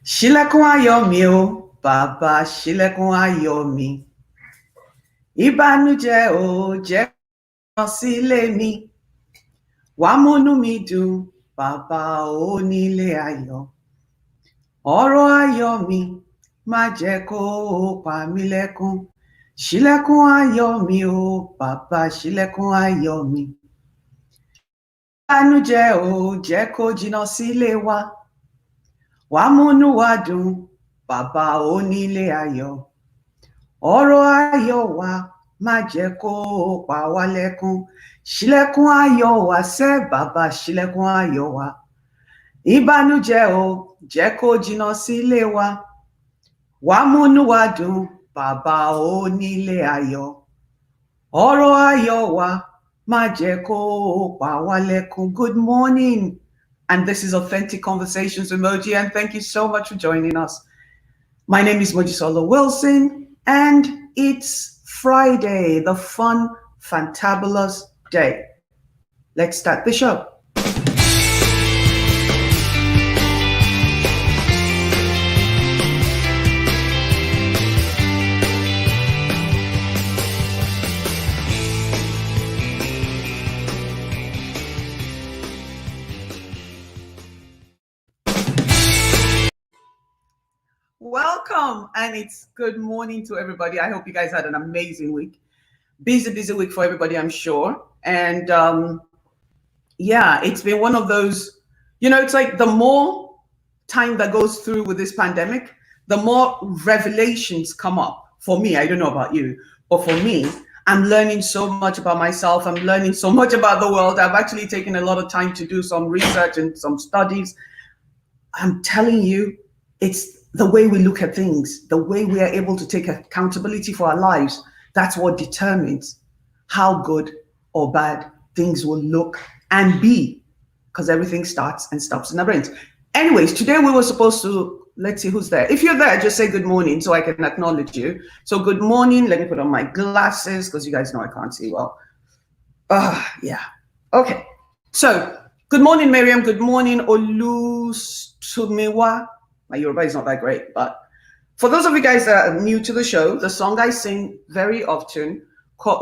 Ṣílẹ̀kùn ayọ̀ mi o, bàbá ṣílẹ̀kùn ayọ̀ mi. Ìbànújẹ́ ò jẹ́ kó sílé mi. Wàá múnú mi dùn, bàbá onílé ayọ̀. Ọ̀rọ̀ ayọ̀ mi má jẹ́ kó pa mí lẹ́kún. Ṣílẹ̀kùn ayọ̀ mi o, bàbá ṣílẹ̀kùn ayọ̀ mi. Ìbànújẹ́ ò jẹ́ kó jìnnà sílé wa. Wàá múnú wa dùn, bàbá onílé ayọ̀. Ọ̀rọ̀ ayọ̀ wa má jẹ́ kó pa wá lẹ́kún. Ṣílẹ̀kùn ayọ̀ wa sẹ́, bàbá ṣílẹ̀kùn ayọ̀ wa. Ìbànújẹ́ ò jẹ́ kó jìnnà sílé wa. Wàá múnú wa dùn, bàbá onílé ayọ̀. Ọ̀rọ̀ ayọ̀ wa má jẹ́ kó pa wá lẹ́kún. Good morning. And this is Authentic Conversations with Moji, and thank you so much for joining us. My name is Mojisola Wilson, and it's Friday, the fun, fantabulous day. Let's start the show. Welcome, and it's good morning to everybody. I hope you guys had an amazing week. Busy week for everybody, I'm sure. And yeah, it's been one of those, it's like the more time that goes through with this pandemic, the more revelations come up. For me, I don't know about you, but for me, I'm learning so much about myself. I'm learning so much about the world. I've actually taken a lot of time to do some research and some studies. I'm telling you, it's the way we look at things, the way we are able to take accountability for our lives. That's what determines how good or bad things will look and be, because everything starts and stops in our brains. Anyways, today we were supposed to, let's see who's there. If you're there, just say good morning so I can acknowledge you. So good morning. Let me put on my glasses because you guys know I can't see well. Yeah. Okay. So good morning, Miriam. Good morning, Olusumiwa. My Yoruba is not that great, but for those of you guys that are new to the show, the song I sing very often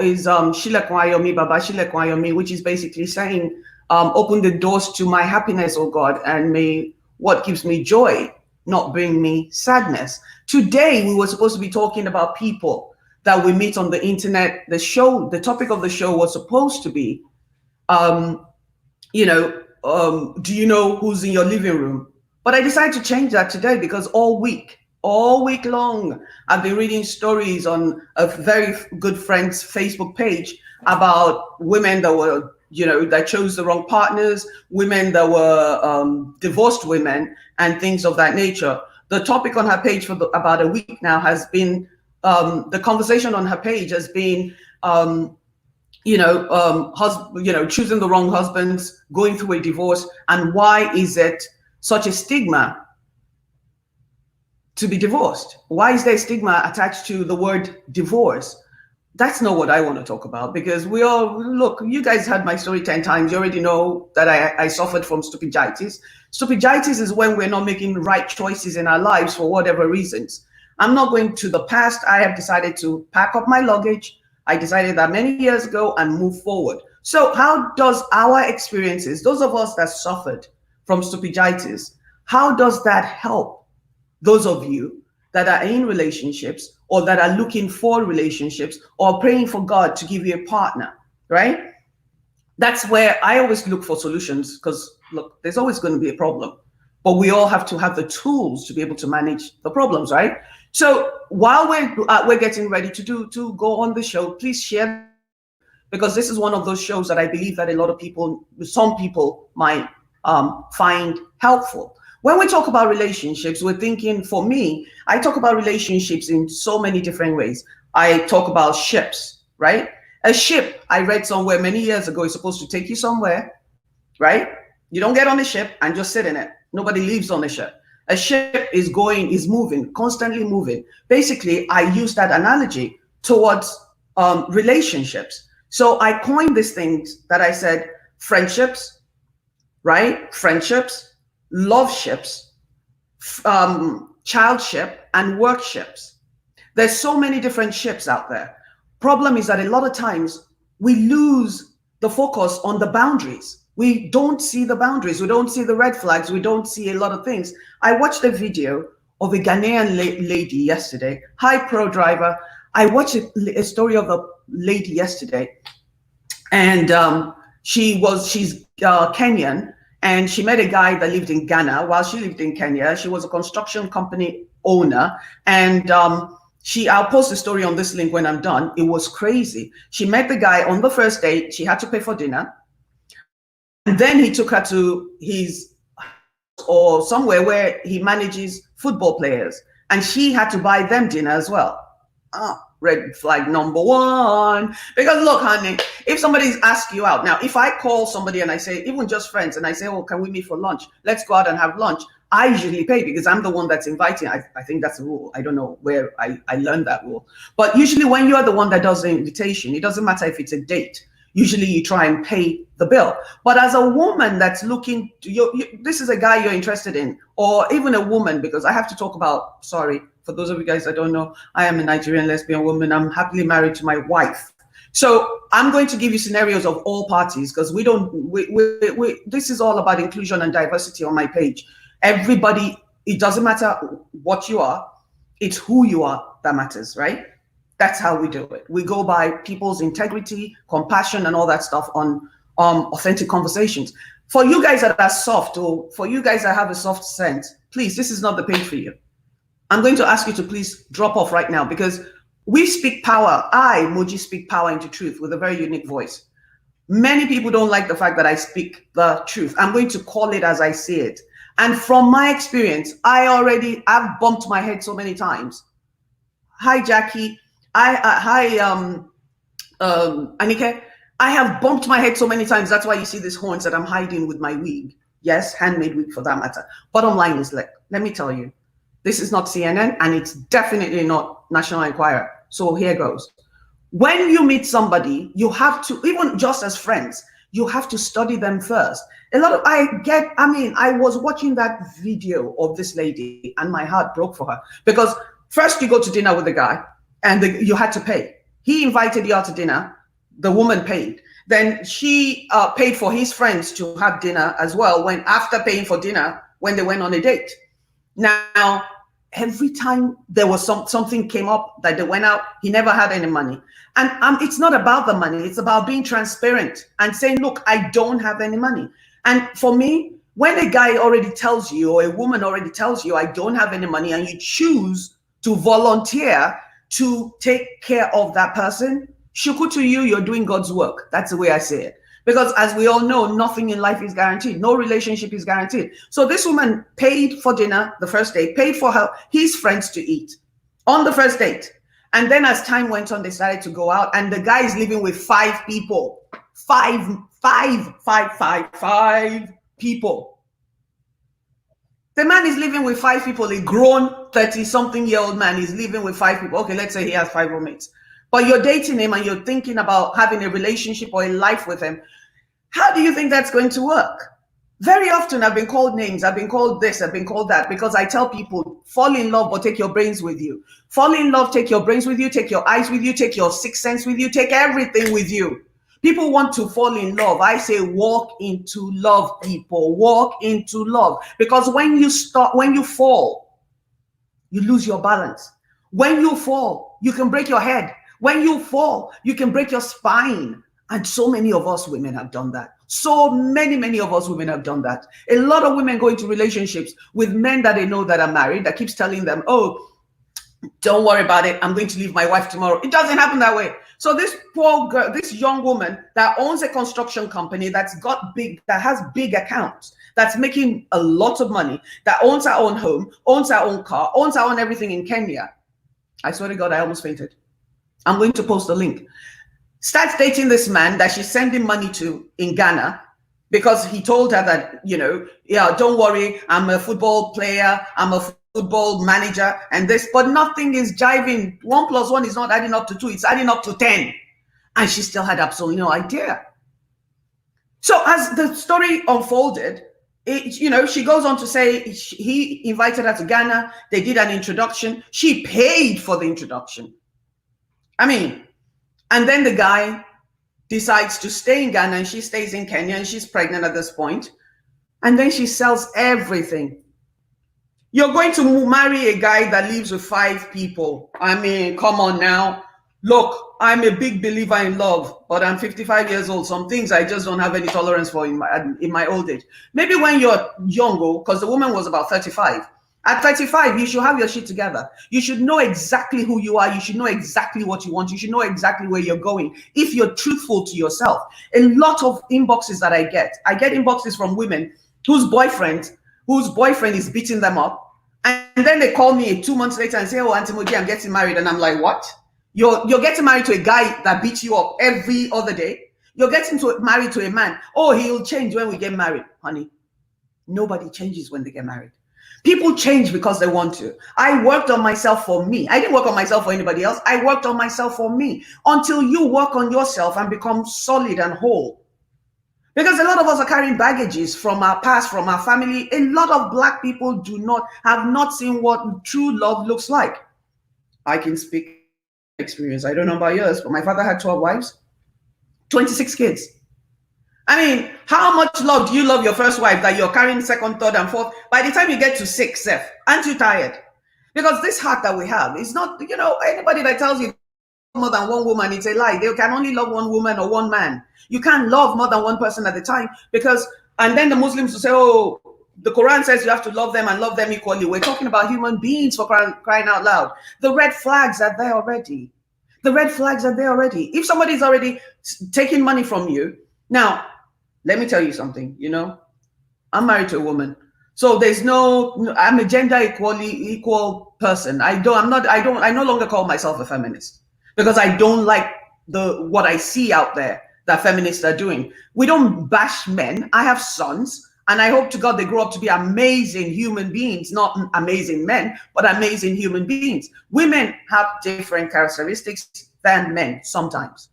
is Ṣílẹ̀kùn ayọ̀ mi, Baba Ṣílẹ̀kùn ayọ̀ mi, which is basically saying, open the doors to my happiness, oh God, and may what gives me joy not bring me sadness. Today, we were supposed to be talking about people that we meet on the internet. The topic of the show was supposed to be, do you know who's in your living room? But I decided to change that today because all week long, I've been reading stories on a very good friend's Facebook page about women that were, that chose the wrong partners, women that were divorced women, and things of that nature. The topic on her page for about a week now has been, the conversation on her page has been, choosing the wrong husbands, going through a divorce, and why is it such a stigma to be divorced? Why is there a stigma attached to the word divorce? That's not what I want to talk about, because look, you guys had my story 10 times. You already know that I suffered from stupiditis. Stupiditis is when we're not making right choices in our lives for whatever reasons. I'm not going to the past. I have decided to pack up my luggage. I decided that many years ago and move forward. So how does our experiences, those of us that suffered from stupiditis, how does that help those of you that are in relationships or that are looking for relationships or praying for God to give you a partner, right? That's where I always look for solutions, because look, there's always going to be a problem, but we all have to have the tools to be able to manage the problems, right? So while we're getting ready to go on the show, please share, because this is one of those shows that I believe that some people might find helpful. When we talk about relationships, we're thinking, for me, I talk about relationships in so many different ways. I talk about ships, right? A ship, I read somewhere many years ago, is supposed to take you somewhere, right? You don't get on the ship and just sit in it. Nobody lives on the ship. A ship is moving, constantly moving. Basically, I use that analogy towards relationships. So I coined these things that I said, friendships, right? Friendships, love ships, child ship and work ships. There's so many different ships out there. Problem is that a lot of times we lose the focus on the boundaries. We don't see the boundaries. We don't see the red flags. We don't see a lot of things. I watched a video of a Ghanaian lady yesterday, high pro driver. I watched a story of a lady yesterday, and she's Kenyan, and she met a guy that lived in Ghana while she lived in Kenya. She was a construction company owner, and I'll post the story on this link when I'm done. It was crazy. She met the guy on the first date. She had to pay for dinner. And then he took her to his or somewhere where he manages football players. And she had to buy them dinner as well. Red flag number one. Because look, honey, if somebody's asked you out, now if I call somebody and I say, even just friends, and I say, oh, can we meet for lunch? Let's go out and have lunch. I usually pay because I'm the one that's inviting. I think that's a rule. I don't know where I learned that rule. But usually when you're the one that does the invitation, it doesn't matter if it's a date. Usually you try and pay the bill. But as a woman that's looking, this is a guy you're interested in, or even a woman, because I have to talk about, sorry, for those of you guys that don't know, I am a Nigerian lesbian woman. I'm happily married to my wife. So I'm going to give you scenarios of all parties because this is all about inclusion and diversity on my page. Everybody, it doesn't matter what you are, it's who you are that matters, right? That's how we do it. We go by people's integrity, compassion, and all that stuff on authentic conversations. For you guys that are soft, or for you guys that have a soft sense, please, this is not the page for you. I'm going to ask you to please drop off right now because we speak power. I, Moji, speak power into truth with a very unique voice. Many people don't like the fact that I speak the truth. I'm going to call it as I see it. And from my experience, I've bumped my head so many times. Hi, Jackie. Anike. I have bumped my head so many times. That's why you see these horns that I'm hiding with my wig. Yes, handmade wig for that matter. Bottom line is, let me tell you, this is not CNN and it's definitely not National Enquirer. So here goes. When you meet somebody, you have to, even just as friends, you have to study them first. I was watching that video of this lady and my heart broke for her because first you go to dinner with the guy and you had to pay. He invited you out to dinner. The woman paid. Then she paid for his friends to have dinner as well after paying for dinner when they went on a date. Now, every time there was something came up that they went out, he never had any money. And it's not about the money. It's about being transparent and saying, look, I don't have any money. And for me, when a guy already tells you or a woman already tells you, I don't have any money, and you choose to volunteer to take care of that person, shuku to you, you're doing God's work. That's the way I say it. Because as we all know, nothing in life is guaranteed. No relationship is guaranteed. So this woman paid for dinner the first day, paid for his friends to eat on the first date. And then as time went on, they started to go out, and the guy is living with 5 people. 5 people. The man is living with 5 people. A grown 30-something-year-old man is living with 5 people. Okay, let's say he has 5 roommates. But you're dating him and you're thinking about having a relationship or a life with him. How do you think that's going to work? Very often I've been called names. I've been called this. I've been called that, because I tell people, fall in love, but take your brains with you. Fall in love, take your brains with you, take your eyes with you, take your sixth sense with you, take everything with you. People want to fall in love. I say walk into love, people. Walk into love. Because when you fall, you lose your balance. When you fall, you can break your head. When you fall, you can break your spine. And so many of us women have done that. So many of us women have done that. A lot of women go into relationships with men that they know that are married, that keeps telling them, oh, don't worry about it, I'm going to leave my wife tomorrow. It doesn't happen that way. So this poor girl, this young woman that owns a construction company, that has big accounts, that's making a lot of money, that owns her own home, owns her own car, owns her own everything in Kenya. I swear to God, I almost fainted. I'm going to post the link. Starts dating this man that she's sending money to in Ghana, because he told her that, yeah, don't worry, I'm a football player, I'm a football manager, and this, but nothing is jiving. 1 + 1 is not adding up to 2, it's adding up to 10. And she still had absolutely no idea. So as the story unfolded, She goes on to say he invited her to Ghana. They did an introduction. She paid for the introduction. I mean, and then the guy decides to stay in Ghana and she stays in Kenya and she's pregnant at this point. And then she sells everything. You're going to marry a guy that lives with 5 people. I mean, come on now. Look, I'm a big believer in love, but I'm 55 years old. Some things I just don't have any tolerance for in my old age. Maybe when you're younger, because the woman was about 35. At 35, you should have your shit together. You should know exactly who you are. You should know exactly what you want. You should know exactly where you're going. If you're truthful to yourself. A lot of inboxes that I get inboxes from women whose boyfriend is beating them up. And then they call me 2 months later and say, oh, Auntie Moji, I'm getting married. And I'm like, what? You're getting married to a guy that beats you up every other day? You're getting married to a man. Oh, he'll change when we get married. Honey, nobody changes when they get married. People change because they want to. I worked on myself for me. I didn't work on myself for anybody else. I worked on myself for me. Until you work on yourself and become solid and whole. Because a lot of us are carrying baggages from our past, from our family. A lot of Black people have not seen what true love looks like. I can speak experience. I don't know about yours, but my father had 12 wives, 26 kids. I mean, how much love do you love your first wife that you're carrying second, third, and fourth? By the time you get to 6, aren't you tired? Because this heart that we have is not, anybody that tells you more than one woman, it's a lie. They can only love one woman or one man. You can't love more than one person at a time and then the Muslims will say, oh, the Quran says you have to love them and love them equally. We're talking about human beings, for crying out loud. The red flags are there already. If somebody's already taking money from you, now, let me tell you something, I'm married to a woman. So I'm a gender equal person. I no longer call myself a feminist because I don't like what I see out there that feminists are doing. We don't bash men. I have sons. And I hope to God they grow up to be amazing human beings, not amazing men, but amazing human beings. Women have different characteristics than men sometimes.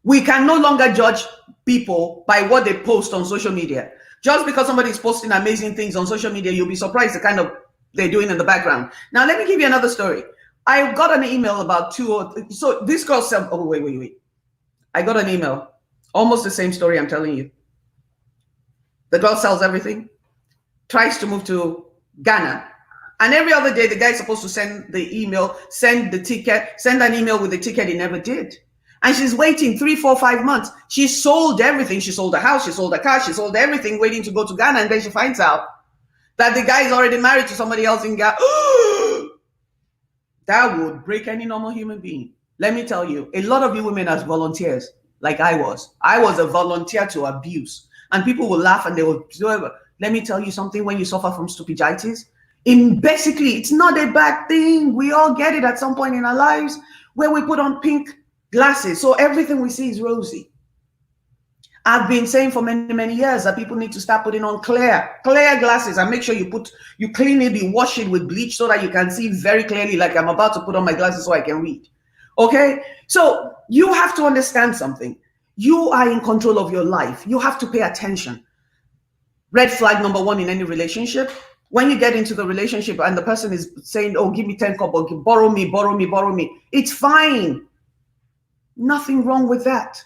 We can no longer judge people by what they post on social media. Just because somebody is posting amazing things on social media, you'll be surprised the kind of they're doing in the background. Now, let me give you another story. I got an email about so this girl said, oh, wait. I got an email, almost the same story I'm telling you. The girl sells everything, tries to move to Ghana. And every other day, the guy is supposed to send the email, send the ticket, send an email with the ticket. He never did. And she's waiting 3, 4, 5 months. She sold everything. She sold the house. She sold the car. She sold everything, waiting to go to Ghana. And then she finds out that the guy is already married to somebody else in Ghana. That would break any normal human being. Let me tell you, a lot of you women as volunteers, like I was a volunteer to abuse. And people will laugh and they will do. Let me tell you something, when you suffer from stupiditis, basically, it's not a bad thing. We all get it at some point in our lives where we put on pink glasses. So everything we see is rosy. I've been saying for many, many years that people need to start putting on clear glasses and make sure you clean it, you wash it with bleach so that you can see very clearly, like I'm about to put on my glasses so I can read. Okay? So you have to understand something. You are in control of your life. You have to pay attention. Red flag number 1 in any relationship. When you get into the relationship and the person is saying, oh, give me 10 kobo, borrow me. It's fine. Nothing wrong with that.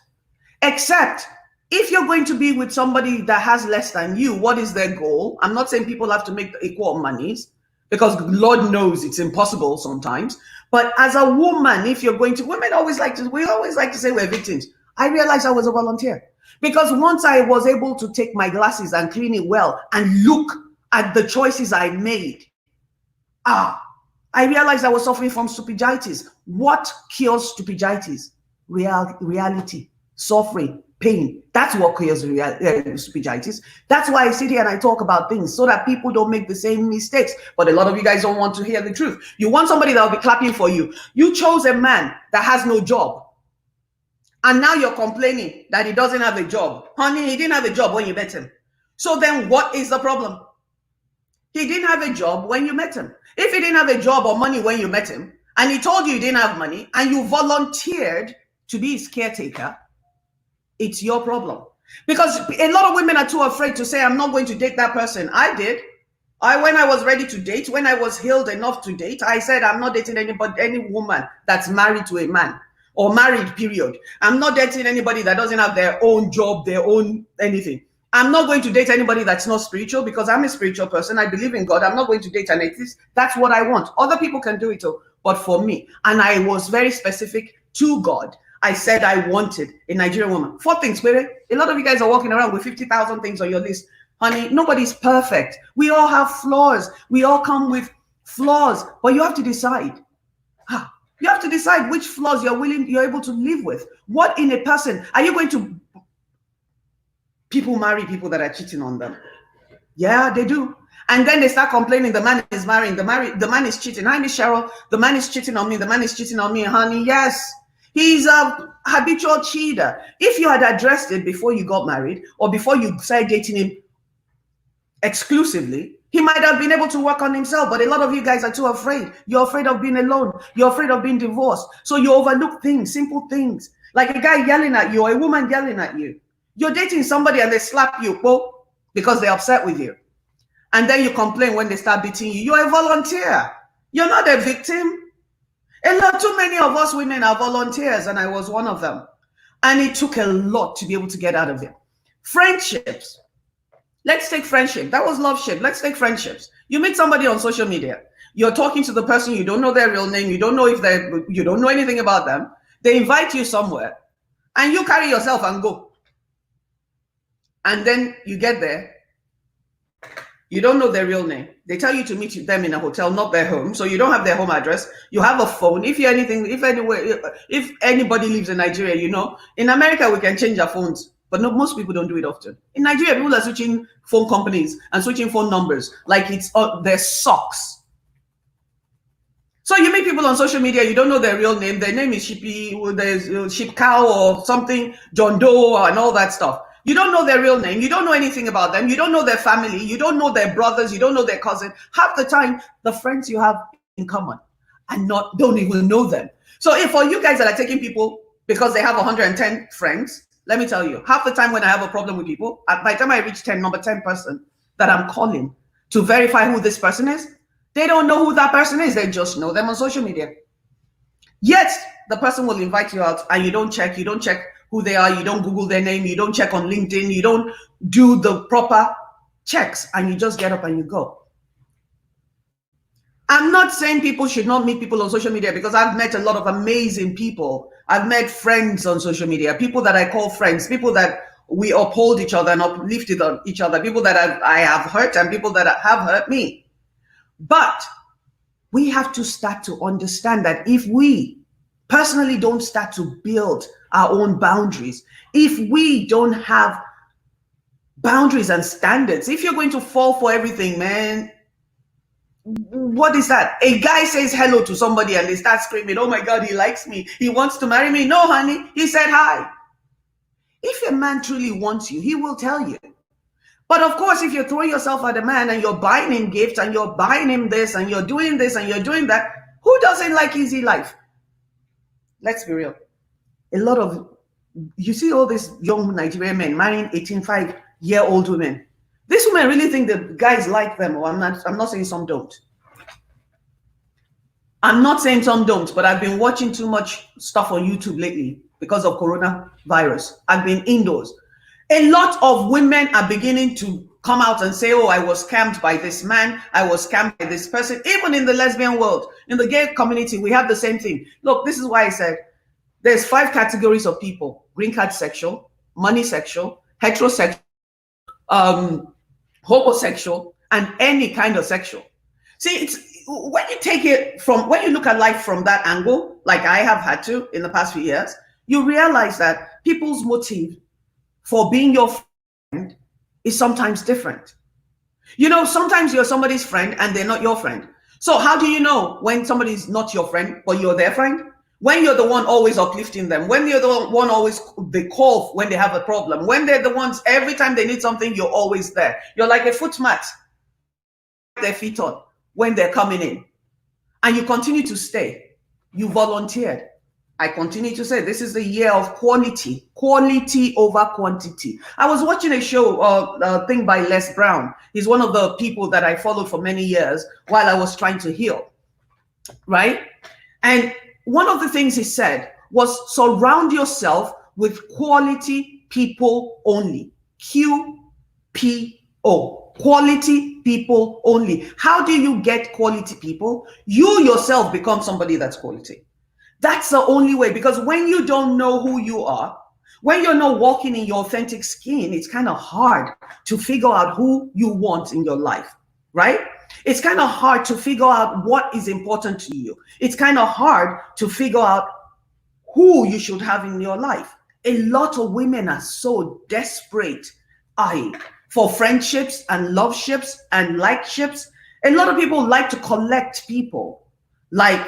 Except if you're going to be with somebody that has less than you, what is their goal? I'm not saying people have to make equal monies because Lord knows it's impossible sometimes. But as a woman, if you're going to, we always like to say we're victims. I realized I was a volunteer because once I was able to take my glasses and clean it well and look at the choices I made, I realized I was suffering from stupiditis. What cures stupiditis? Reality, suffering, pain. That's what cures stupiditis. That's why I sit here and I talk about things so that people don't make the same mistakes. But a lot of you guys don't want to hear the truth. You want somebody that will be clapping for you. You chose a man that has no job. And now you're complaining that he doesn't have a job. Honey, he didn't have a job when you met him. So then what is the problem? He didn't have a job when you met him. If he didn't have a job or money when you met him, and he told you didn't have money, and you volunteered to be his caretaker, it's your problem. Because a lot of women are too afraid to say, I'm not going to date that person. I did. When I was ready to date, when I was healed enough to date, I said, I'm not dating anybody, any woman that's married to a man or married, period. I'm not dating anybody that doesn't have their own job, their own anything. I'm not going to date anybody that's not spiritual because I'm a spiritual person. I believe in God. I'm not going to date an atheist. That's what I want. Other people can do it too, but for me, and I was very specific to God. I said I wanted a Nigerian woman. 4 things, baby. A lot of you guys are walking around with 50,000 things on your list. Honey, nobody's perfect. We all have flaws. We all come with flaws, but you have to decide. You have to decide which flaws you're able to live with. What in a person are you going to? People marry people that are cheating on them. Yeah, they do. And then they start complaining the man is marrying, the man is cheating. Hi, Miss Cheryl, the man is cheating on me, the man is cheating on me, honey. Yes, he's a habitual cheater. If you had addressed it before you got married or before you started dating him exclusively, he might have been able to work on himself. But a lot of you guys are too afraid. You're afraid of being alone. You're afraid of being divorced. So you overlook things, simple things. Like a guy yelling at you or a woman yelling at you. You're dating somebody and they slap you because they're upset with you. And then you complain when they start beating you. You're a volunteer. You're not a victim. Too many of us women are volunteers, and I was one of them. And it took a lot to be able to get out of it. Friendships. Let's take friendship. That was love ship. Let's take friendships. You meet somebody on social media. You're talking to the person. You don't know their real name. You don't know you don't know anything about them. They invite you somewhere, and you carry yourself and go. And then you get there, you don't know their real name. They tell you to meet them in a hotel, not their home. So you don't have their home address. You have a phone. If anybody lives in Nigeria, in America, we can change our phones, but most people don't do it often. In Nigeria, people are switching phone companies and switching phone numbers like it's their socks. So you meet people on social media, you don't know their real name. Their name is Shippy, there's Sheep Cow or something, John Doe and all that stuff. You don't know their real name. You don't know anything about them. You don't know their family. You don't know their brothers. You don't know their cousin. Half the time, the friends you have in common and don't even know them. So if for you guys that are taking people because they have 110 friends, let me tell you, half the time when I have a problem with people, by the time I reach number 10 person that I'm calling to verify who this person is, they don't know who that person is. They just know them on social media. Yet the person will invite you out and you don't check who they are, you don't Google their name, you don't check on LinkedIn, you don't do the proper checks, and you just get up and you go. I'm not saying people should not meet people on social media, because I've met a lot of amazing people. I've met friends on social media, people that I call friends, people that we uphold each other and uplifted on each other, people that I have hurt and people that have hurt me. But we have to start to understand that if we personally don't start to build our own boundaries, if we don't have boundaries and standards, if you're going to fall for everything, man, what is that? A guy says hello to somebody and they start screaming, oh my God, he likes me, he wants to marry me. No, honey, he said hi. If a man truly wants you, he will tell you. But of course, if you're throwing yourself at a man and you're buying him gifts and you're buying him this and you're doing this and you're doing that, who doesn't like easy life? Let's be real. You see all these young Nigerian men marrying 18-5-year-old women. These women really think the guys like them. Or I'm not saying some don't. I'm not saying some don't, but I've been watching too much stuff on YouTube lately because of coronavirus. I've been indoors. A lot of women are beginning to come out and say, oh, I was scammed by this man. I was scammed by this person. Even in the lesbian world, in the gay community, we have the same thing. Look, this is why I said, there's 5 categories of people: green card sexual, money sexual, heterosexual, homosexual, and any kind of sexual. See, it's when you look at life from that angle, like I have had to in the past few years, you realize that people's motive for being your friend is sometimes different. Sometimes you're somebody's friend and they're not your friend. So how do you know when somebody's not your friend, but you're their friend? When you're the one always uplifting them, when you're the one always they call when they have a problem, when they're the ones every time they need something, you're always there. You're like a footmat, their feet on when they're coming in, and you continue to stay. You volunteered. I continue to say this is the year of quality, quality over quantity. I was watching a show, thing by Les Brown. He's one of the people that I followed for many years while I was trying to heal, right? And one of the things he said was surround yourself with quality people only. QPO. Quality people only. How do you get quality people? You yourself become somebody that's quality. That's the only way, because when you don't know who you are, when you're not walking in your authentic skin, it's kind of hard to figure out who you want in your life, right? It's kind of hard to figure out what is important to you. It's kind of hard to figure out who you should have in your life. A lot of women are so desperate for friendships and love ships and like ships. A lot of people like to collect people like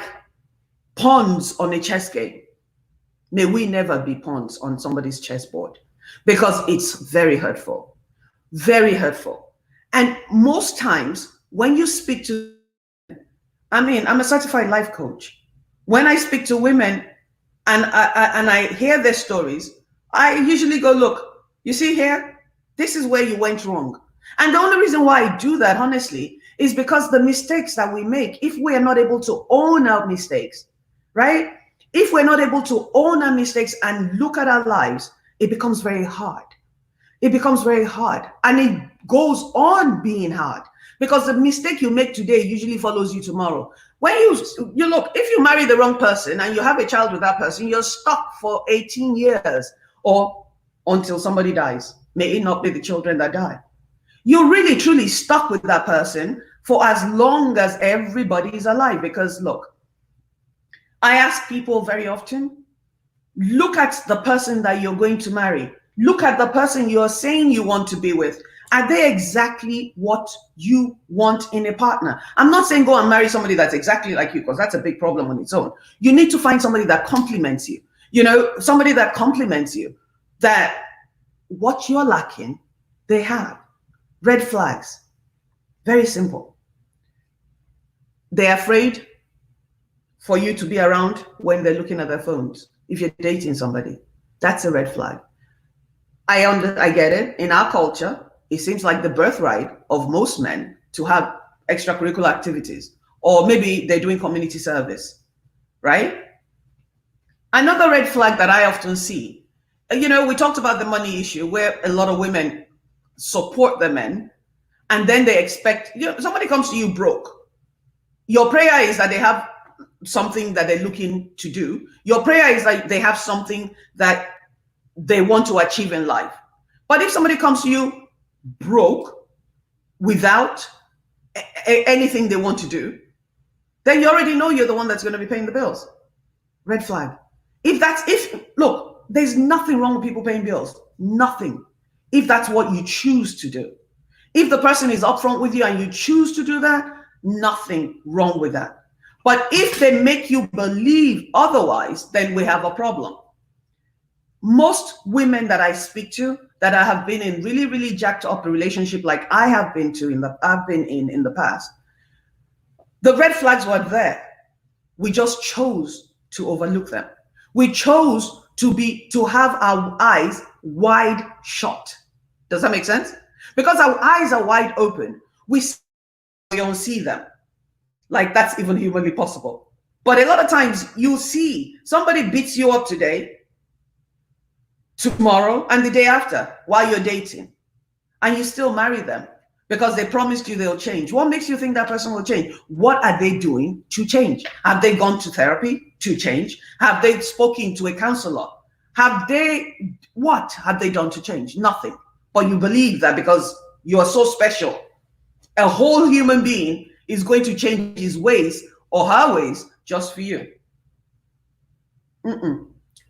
pawns on a chess game. May we never be pawns on somebody's chessboard, because it's very hurtful, very hurtful. And most times when you speak to, I'm a certified life coach. When I speak to women and I hear their stories, I usually go, look, you see here, this is where you went wrong. And the only reason why I do that, honestly, is because the mistakes that we make, if we are not able to own our mistakes, right? If we're not able to own our mistakes and look at our lives, it becomes very hard. It becomes very hard. And it goes on being hard, because the mistake you make today usually follows you tomorrow. When you look, if you marry the wrong person and you have a child with that person, you're stuck for 18 years or until somebody dies. May it not be the children that die. You're really, truly stuck with that person for as long as everybody is alive. Because look, I ask people very often, look at the person that you're going to marry. Look at the person you're saying you want to be with. Are they exactly what you want in a partner? I'm not saying go and marry somebody that's exactly like you, because that's a big problem on its own. You need to find somebody that complements you. Somebody that complements you, that what you're lacking, they have. Red flags. Very simple. They're afraid for you to be around when they're looking at their phones. If you're dating somebody, that's a red flag. I get it. In our culture, it seems like the birthright of most men to have extracurricular activities, or maybe they're doing community service, right? Another red flag that I often see, we talked about the money issue, where a lot of women support the men, and then they expect, somebody comes to you broke. Your prayer is that they have something that they're looking to do. Your prayer is that they have something that they want to achieve in life. But if somebody comes to you broke, without anything they want to do, then you already know you're the one that's going to be paying the bills. Red flag. Look, there's nothing wrong with people paying bills. Nothing. If that's what you choose to do. If the person is upfront with you and you choose to do that, nothing wrong with that. But if they make you believe otherwise, then we have a problem. Most women that I speak to that I have been in really, really jacked up relationship like I have been in the past, the red flags were there. We just chose to overlook them. We chose to have our eyes wide shut. Does that make sense? Because our eyes are wide open, we don't see them. Like that's even humanly possible. But a lot of times you see somebody beats you up today, tomorrow, and the day after while you're dating, and you still marry them because they promised you they'll change. What makes you think that person will change? What are they doing to change? Have they gone to therapy to change? Have they spoken to a counselor? What have they done to change? Nothing. But you believe that because you are so special, a whole human being is going to change his ways or her ways just for you.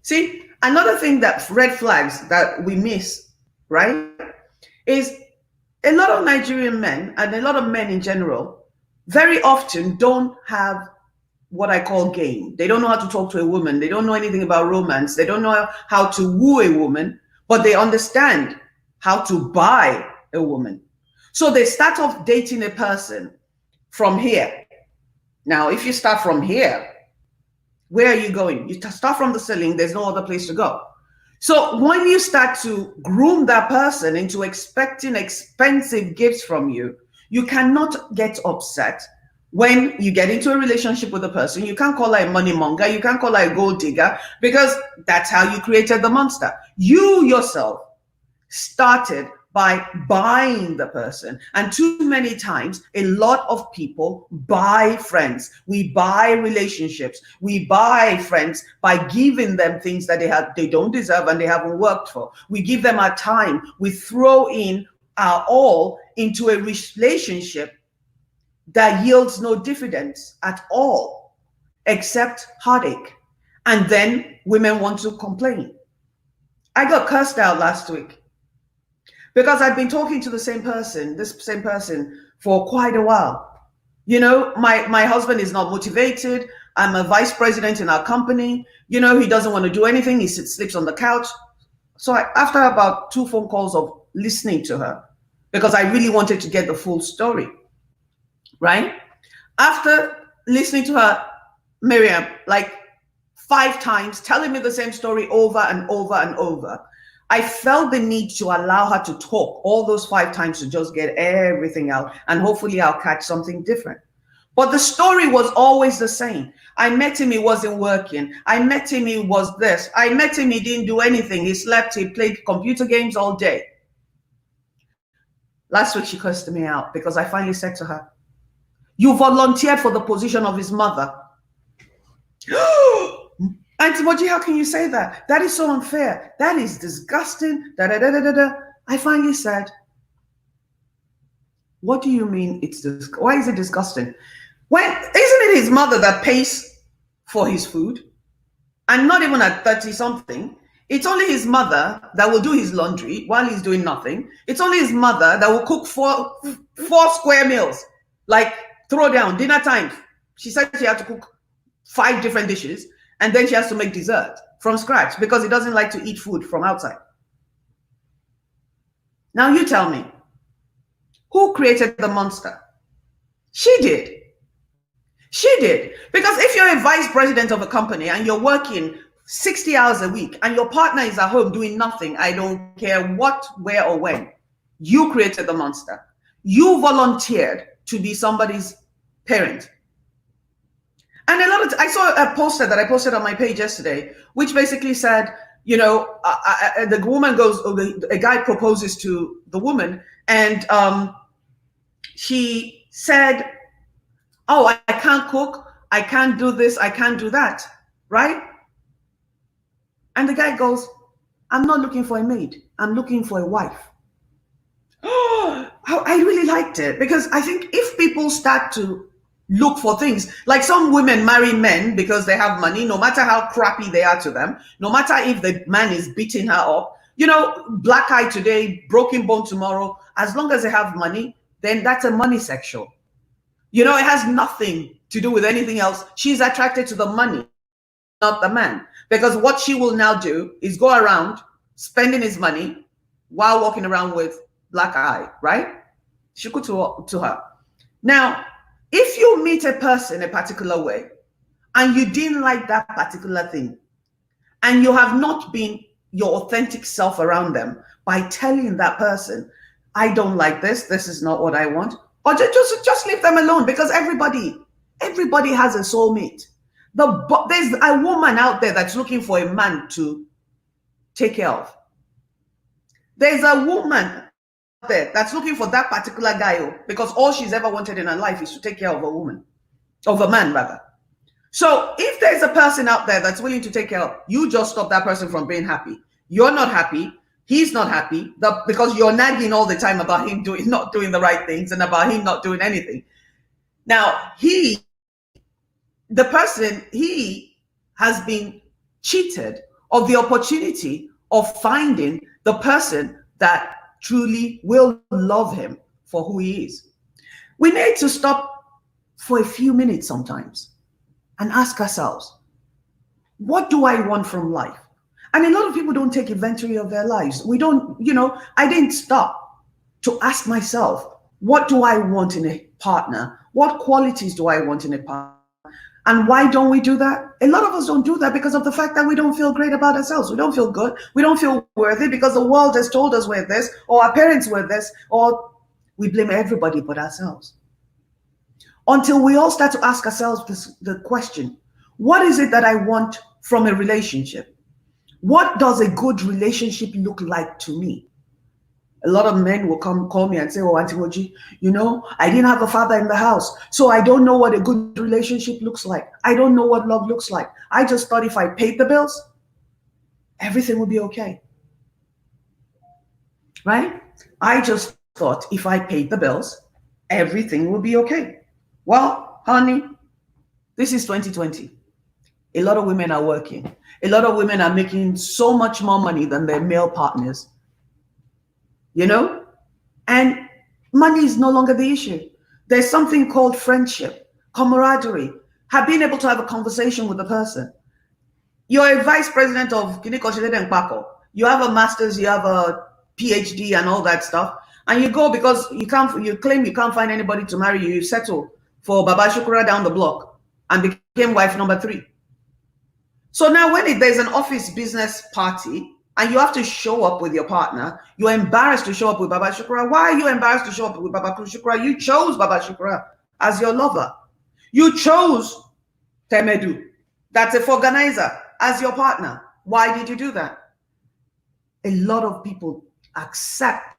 See, another thing that red flags that we miss, right, is a lot of Nigerian men and a lot of men in general very often don't have what I call game. They don't know how to talk to a woman. They don't know anything about romance. They don't know how to woo a woman, but they understand how to buy a woman. So they start off dating a person from here. Now, if you start from here Where are you going? You start from the ceiling, there's no other place to go. So when you start to groom that person into expecting expensive gifts from you, you cannot get upset when you get into a relationship with a person. You can't call her a money monger, you can't call her a gold digger, because that's how you created the monster. You yourself started by buying the person. And too many times, a lot of people buy friends. We buy relationships. We buy friends by giving them things that they don't deserve and they haven't worked for. We give them our time. We throw in our all into a relationship that yields no dividends at all, except heartache. And then women want to complain. I got cursed out last week because I've been talking to this same person for quite a while. You know, my husband is not motivated. I'm a vice president in our company. You know, he doesn't want to do anything. He sleeps on the couch. So after about 2 phone calls of listening to her, because I really wanted to get the full story, right? After listening to her, Miriam, like 5 times, telling me the same story over and over and over, I felt the need to allow her to talk all those 5 times to just get everything out, and hopefully I'll catch something different. But the story was always the same. I met him, he wasn't working. I met him, he was this. I met him, he didn't do anything. He slept, he played computer games all day. Last week she cursed me out because I finally said to her, you volunteered for the position of his mother. Auntie Moji, how can you say that? That is so unfair. That is disgusting. Da, da, da, da, da, da. I finally said, what do you mean why is it disgusting? When isn't it his mother that pays for his food? And not even at 30 something. It's only his mother that will do his laundry while he's doing nothing. It's only his mother that will cook four square meals, like throw down dinner time. She said she had to cook 5 different dishes, and then she has to make dessert from scratch because he doesn't like to eat food from outside. Now you tell me, who created the monster? She did. She did. Because if you're a vice president of a company and you're working 60 hours a week and your partner is at home doing nothing, I don't care what, where, or when, you created the monster. You volunteered to be somebody's parent. And I saw a poster that I posted on my page yesterday, which basically said, you know, the woman goes, a guy proposes to the woman, and she said, oh, I can't cook, I can't do this, I can't do that, right? And the guy goes, I'm not looking for a maid, I'm looking for a wife. Oh, I really liked it, because I think if people start to look for things, like some women marry men because they have money, no matter how crappy they are to them, no matter if the man is beating her up, you know, black eye today, broken bone tomorrow, as long as they have money, then that's a money sexual. You know, it has nothing to do with anything else. She's attracted to the money, not the man, because what she will now do is go around spending his money while walking around with black eye, right? She could to her. Now, if you meet a person a particular way and you didn't like that particular thing, and you have not been your authentic self around them by telling that person, I don't like this is not what I want, or just leave them alone, because everybody has a soulmate. There's a woman out there that's looking for a man to take care of. There's a woman there that's looking for that particular guy, because all she's ever wanted in her life is to take care of a man rather. So if there's a person out there that's willing to take care of, you just stop that person from being happy. You're not happy, he's not happy, because you're nagging all the time about him not doing the right things and about him not doing anything. Now he has been cheated of the opportunity of finding the person that truly will love him for who he is. We need to stop for a few minutes sometimes and ask ourselves, what do I want from life? And a lot of people don't take inventory of their lives. We don't, I didn't stop to ask myself, what do I want in a partner? What qualities do I want in a partner? And why don't we do that? A lot of us don't do that because of the fact that we don't feel great about ourselves. We don't feel good. We don't feel worthy because the world has told us we're this, or our parents were this, or we blame everybody but ourselves. Until we all start to ask ourselves the question, what is it that I want from a relationship? What does a good relationship look like to me? A lot of men will come call me and say, oh, Auntie Moji, I didn't have a father in the house, so I don't know what a good relationship looks like. I don't know what love looks like. I just thought if I paid the bills, everything would be okay. Right? I just thought if I paid the bills, everything would be okay. Well, honey, this is 2020. A lot of women are working. A lot of women are making so much more money than their male partners. And money is no longer the issue. There's something called friendship, camaraderie, being able to have a conversation with a person. You're a vice president of Kinikoshide and Pako. You have a master's, you have a PhD and all that stuff. And you go because you claim you can't find anybody to marry you. You settle for Baba Shukura down the block and became wife number 3. So now when there's an office business party, and you have to show up with your partner, you're embarrassed to show up with Baba Shukura. Why are you embarrassed to show up with Baba Shukura? You chose Baba Shukura as your lover. You chose Temedu, that's a organizer, as your partner. Why did you do that? A lot of people accept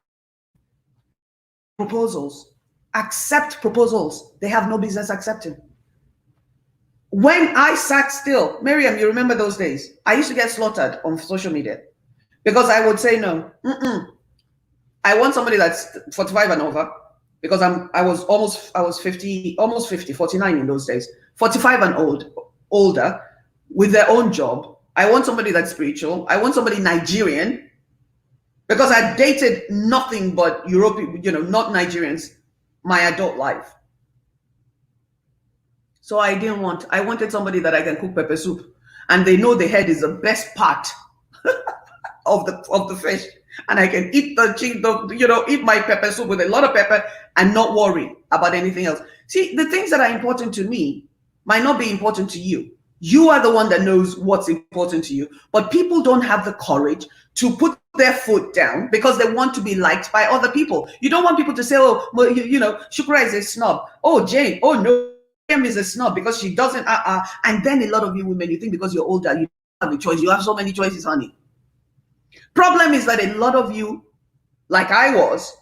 proposals they have no business accepting. When I sat still, Miriam, you remember those days? I used to get slaughtered on social media. Because I would say no. I want somebody that's 45 and over, because I was 50, almost 50, 49 in those days. 45 and older, with their own job. I want somebody that's spiritual. I want somebody Nigerian, because I dated nothing but European, not Nigerians, my adult life. So I wanted somebody that I can cook pepper soup, and they know the head is the best part of the fish, and I can eat eat my pepper soup with a lot of pepper and not worry about anything else. See, the things that are important to me might not be important to you. You are the one that knows what's important to you, but people don't have the courage to put their foot down because they want to be liked by other people. You don't want people to say, oh, well, Shukura is a snob. Oh, Jane, oh no, Jane is a snob because she doesn't and then a lot of you women, you think because you're older, you don't have a choice. You have so many choices, honey. Problem is that a lot of you, like I was,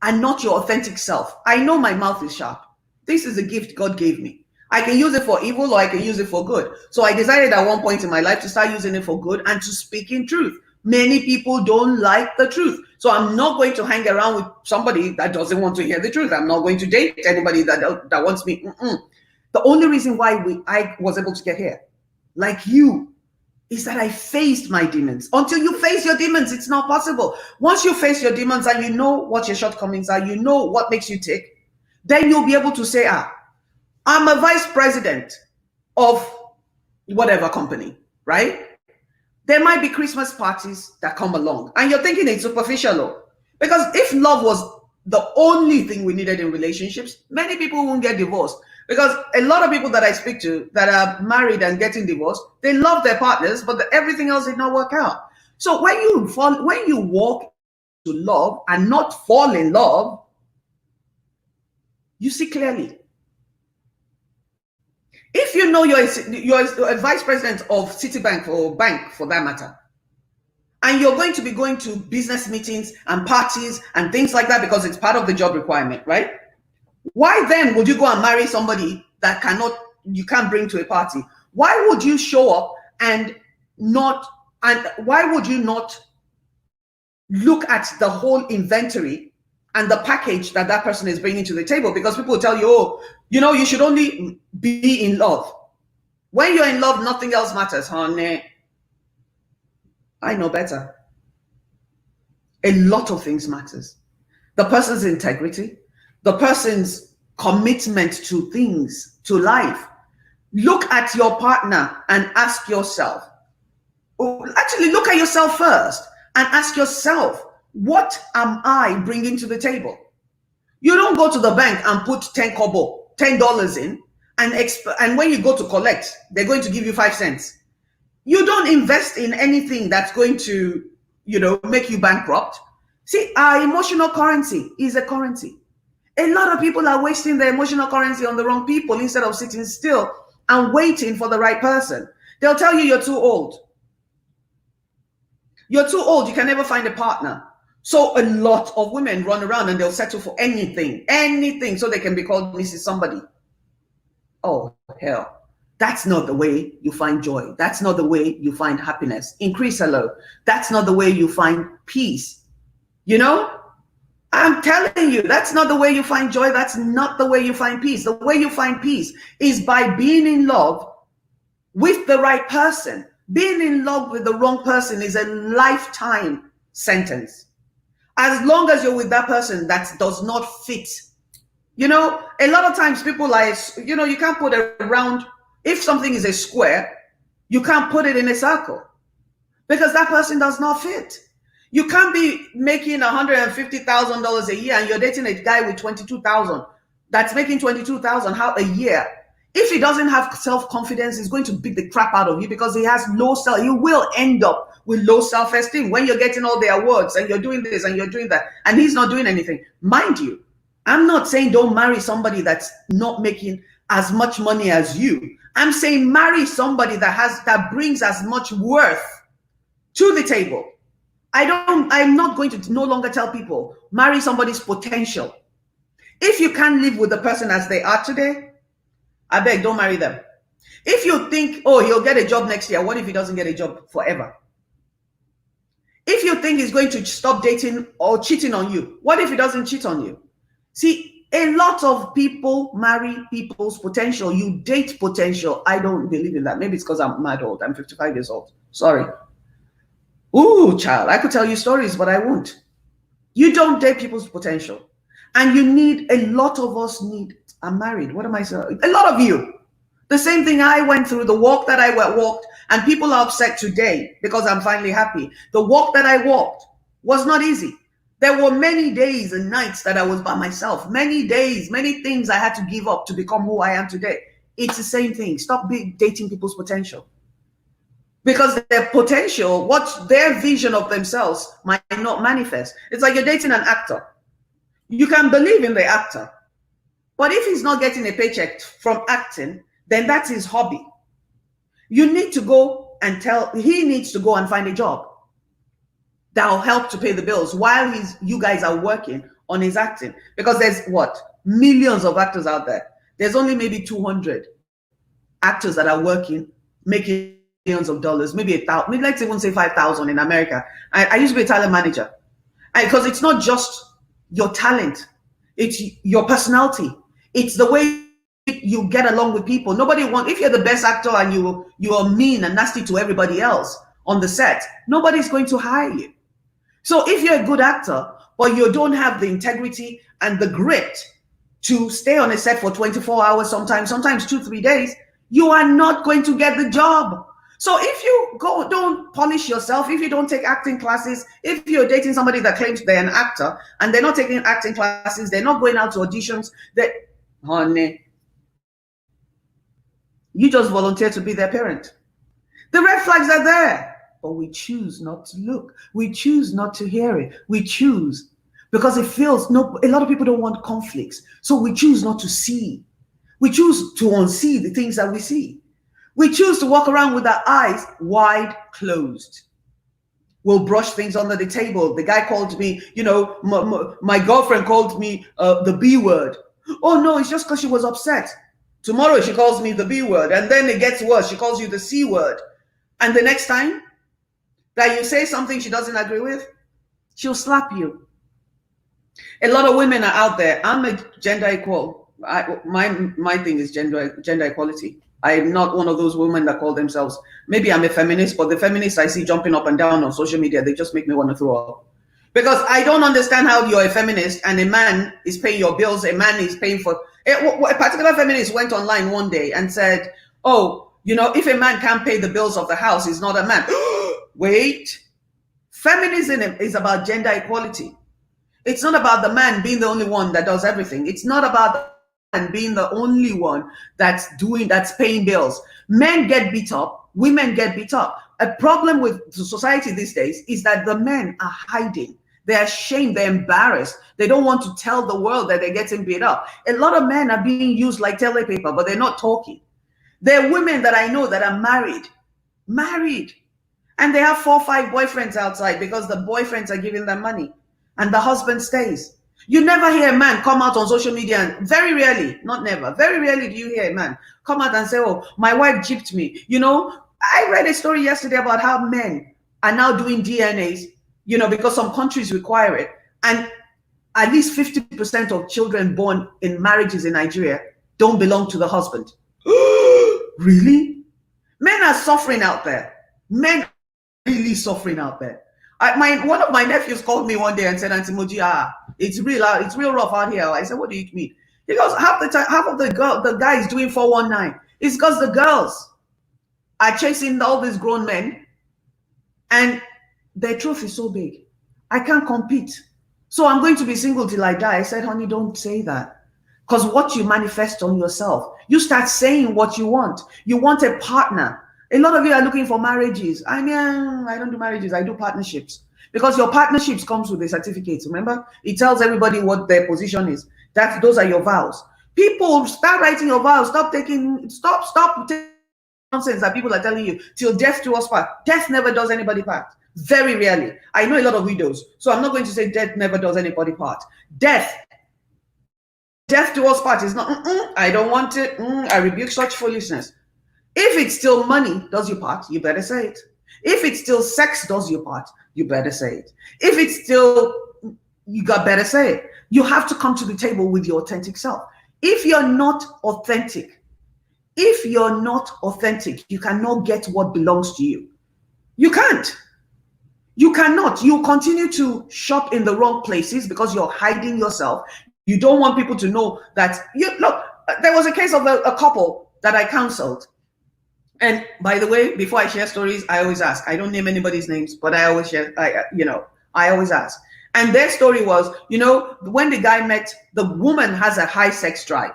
are not your authentic self. I know my mouth is sharp. This is a gift God gave me. I can use it for evil or I can use it for good. So I decided at one point in my life to start using it for good and to speak in truth. Many people don't like the truth. So I'm not going to hang around with somebody that doesn't want to hear the truth. I'm not going to date anybody that wants me. The only reason why I was able to get here, like you, is that I faced my demons. Until you face your demons, it's not possible. Once you face your demons and you know what your shortcomings are, you know what makes you tick, then you'll be able to say, I'm a vice president of whatever company, right? There might be Christmas parties that come along and you're thinking it's superficial. Because if love was the only thing we needed in relationships, many people won't get divorced. Because a lot of people that I speak to that are married and getting divorced, they love their partners, but everything else did not work out. So when you walk to love and not fall in love, you see clearly. If you know you're a vice president of Citibank or bank for that matter, and you're going to be going to business meetings and parties and things like that because it's part of the job requirement, right? Why then would you go and marry somebody that you can't bring to a party? Why would you show up and why would you not look at the whole inventory and the package that person is bringing to the table? Because people will tell you, oh, you should only be in love. When you're in love, nothing else matters, honey. I know better. A lot of things matters. The person's integrity, the person's commitment to things, to life. Look at your partner and ask yourself, actually look at yourself first and ask yourself, what am I bringing to the table? You don't go to the bank and put $10 in and when you go to collect, they're going to give you 5 cents. You don't invest in anything that's going to, make you bankrupt. See, our emotional currency is a currency. A lot of people are wasting their emotional currency on the wrong people instead of sitting still and waiting for the right person. They'll tell you you're too old. You're too old. You can never find a partner. So a lot of women run around and they'll settle for anything, so they can be called Mrs. Somebody. Oh, hell. That's not the way you find joy. That's not the way you find happiness. Increase hello. That's not the way you find peace. I'm telling you, that's not the way you find joy. That's not the way you find peace. The way you find peace is by being in love with the right person. Being in love with the wrong person is a lifetime sentence. As long as you're with that person that does not fit. A lot of times people you can't put a round, if something is a square, you can't put it in a circle because that person does not fit. You can't be making $150,000 a year and you're dating a guy with 22,000 that's making 22,000 a year. If he doesn't have self-confidence, he's going to beat the crap out of you because he has low self. You will end up with low self-esteem when you're getting all the awards and you're doing this and you're doing that and he's not doing anything. Mind you, I'm not saying don't marry somebody that's not making as much money as you. I'm saying marry somebody that brings as much worth to the table. I'm not going to no longer tell people marry somebody's potential. If you can't live with the person as they are today, I beg, don't marry them. If you think, oh, he'll get a job next year, what if he doesn't get a job forever? If you think he's going to stop dating or cheating on you, what if he doesn't cheat on you? See, a lot of people marry people's potential. You date potential. I don't believe in that. Maybe it's because I'm mad old. I'm 55 years old. Sorry. Ooh, child, I could tell you stories, but I won't. You don't date people's potential. And a lot of us I'm married. What am I saying? A lot of you. The same thing I went through, the walk that I walked, and people are upset today because I'm finally happy. The walk that I walked was not easy. There were many days and nights that I was by myself. Many days, many things I had to give up to become who I am today. It's the same thing. Stop dating people's potential. Because their potential, what their vision of themselves might not manifest. It's like you're dating an actor. You can believe in the actor. But if he's not getting a paycheck from acting, then that's his hobby. You need to go and he needs to go and find a job that'll help to pay the bills while you guys are working on his acting. Because there's millions of actors out there. There's only maybe 200 actors that are working, making millions of dollars, maybe 1,000, maybe let's even say 5,000 in America. I used to be a talent manager. Because it's not just your talent, it's your personality. It's the way you get along with people. If you're the best actor and you are mean and nasty to everybody else on the set, nobody's going to hire you. So if you're a good actor, but you don't have the integrity and the grit to stay on a set for 24 hours, sometimes 2-3 days, you are not going to get the job. So if you don't polish yourself, if you don't take acting classes, if you're dating somebody that claims they're an actor and they're not taking acting classes, they're not going out to auditions, honey, you just volunteer to be their parent. The red flags are there, but we choose not to look. We choose not to hear it. We choose because it feels, a lot of people don't want conflicts. So we choose not to see. We choose to unsee the things that we see. We choose to walk around with our eyes wide closed. We'll brush things under the table. The guy called me, my girlfriend called me the B word. Oh no, it's just because she was upset. Tomorrow she calls me the B word, and then it gets worse. She calls you the C word. And the next time that you say something she doesn't agree with, she'll slap you. A lot of women are out there. I'm a gender equal. My thing is gender equality. I'm not one of those women that call themselves, maybe I'm a feminist, but the feminists I see jumping up and down on social media, they just make me want to throw up. Because I don't understand how you're a feminist and a man is paying your bills, a man is paying for... A particular feminist went online one day and said, oh, if a man can't pay the bills of the house, he's not a man. Wait. Feminism is about gender equality. It's not about the man being the only one that does everything. It's not about being the only one that's paying bills. Men get beat up, women get beat up. A problem with society these days is that the men are hiding. They're ashamed, they're embarrassed. They don't want to tell the world that they're getting beat up. A lot of men are being used like toilet paper, but they're not talking. There are women that I know that are married, and they have 4 or 5 boyfriends outside because the boyfriends are giving them money and the husband stays. You never hear a man come out on social media, and very rarely, not never, very rarely do you hear a man come out and say, oh, my wife gypped me. You know, I read a story yesterday about how men are now doing DNAs, you know, because some countries require it. And at least 50% of children born in marriages in Nigeria don't belong to the husband. Really? Men are suffering out there. Men are really suffering out there. One of my nephews called me one day and said, Auntie Moji, it's real rough out here. I said, what do you mean? He goes, half of the guys doing 419. It's because the girls are chasing all these grown men, and their truth is so big. I can't compete. So I'm going to be single till I die. I said, honey, don't say that. Because what you manifest on yourself, you start saying what you want. You want a partner. A lot of you are looking for marriages. I mean, I don't do marriages, I do partnerships. Because your partnerships comes with a certificate, remember? It tells everybody what their position is. Those are your vows. People, start writing your vows. Stop taking nonsense that people are telling you. Till death do us part. Death never does anybody part. Very rarely. I know a lot of widows, so I'm not going to say death never does anybody part. Death to us part is not, I don't want it. I rebuke such foolishness. If it's still money does your part, you better say it. If it's still sex does your part, you better say it. If it's still, better say it. You have to come to the table with your authentic self. If you're not authentic, you cannot get what belongs to you. You can't. You cannot. You continue to shop in the wrong places because you're hiding yourself. You don't want people to know that look. There was a case of a couple that I counseled. And by the way, before I share stories, I always ask. I don't name anybody's names, but I always share. I always ask. And their story was, when the guy met, the woman has a high sex drive.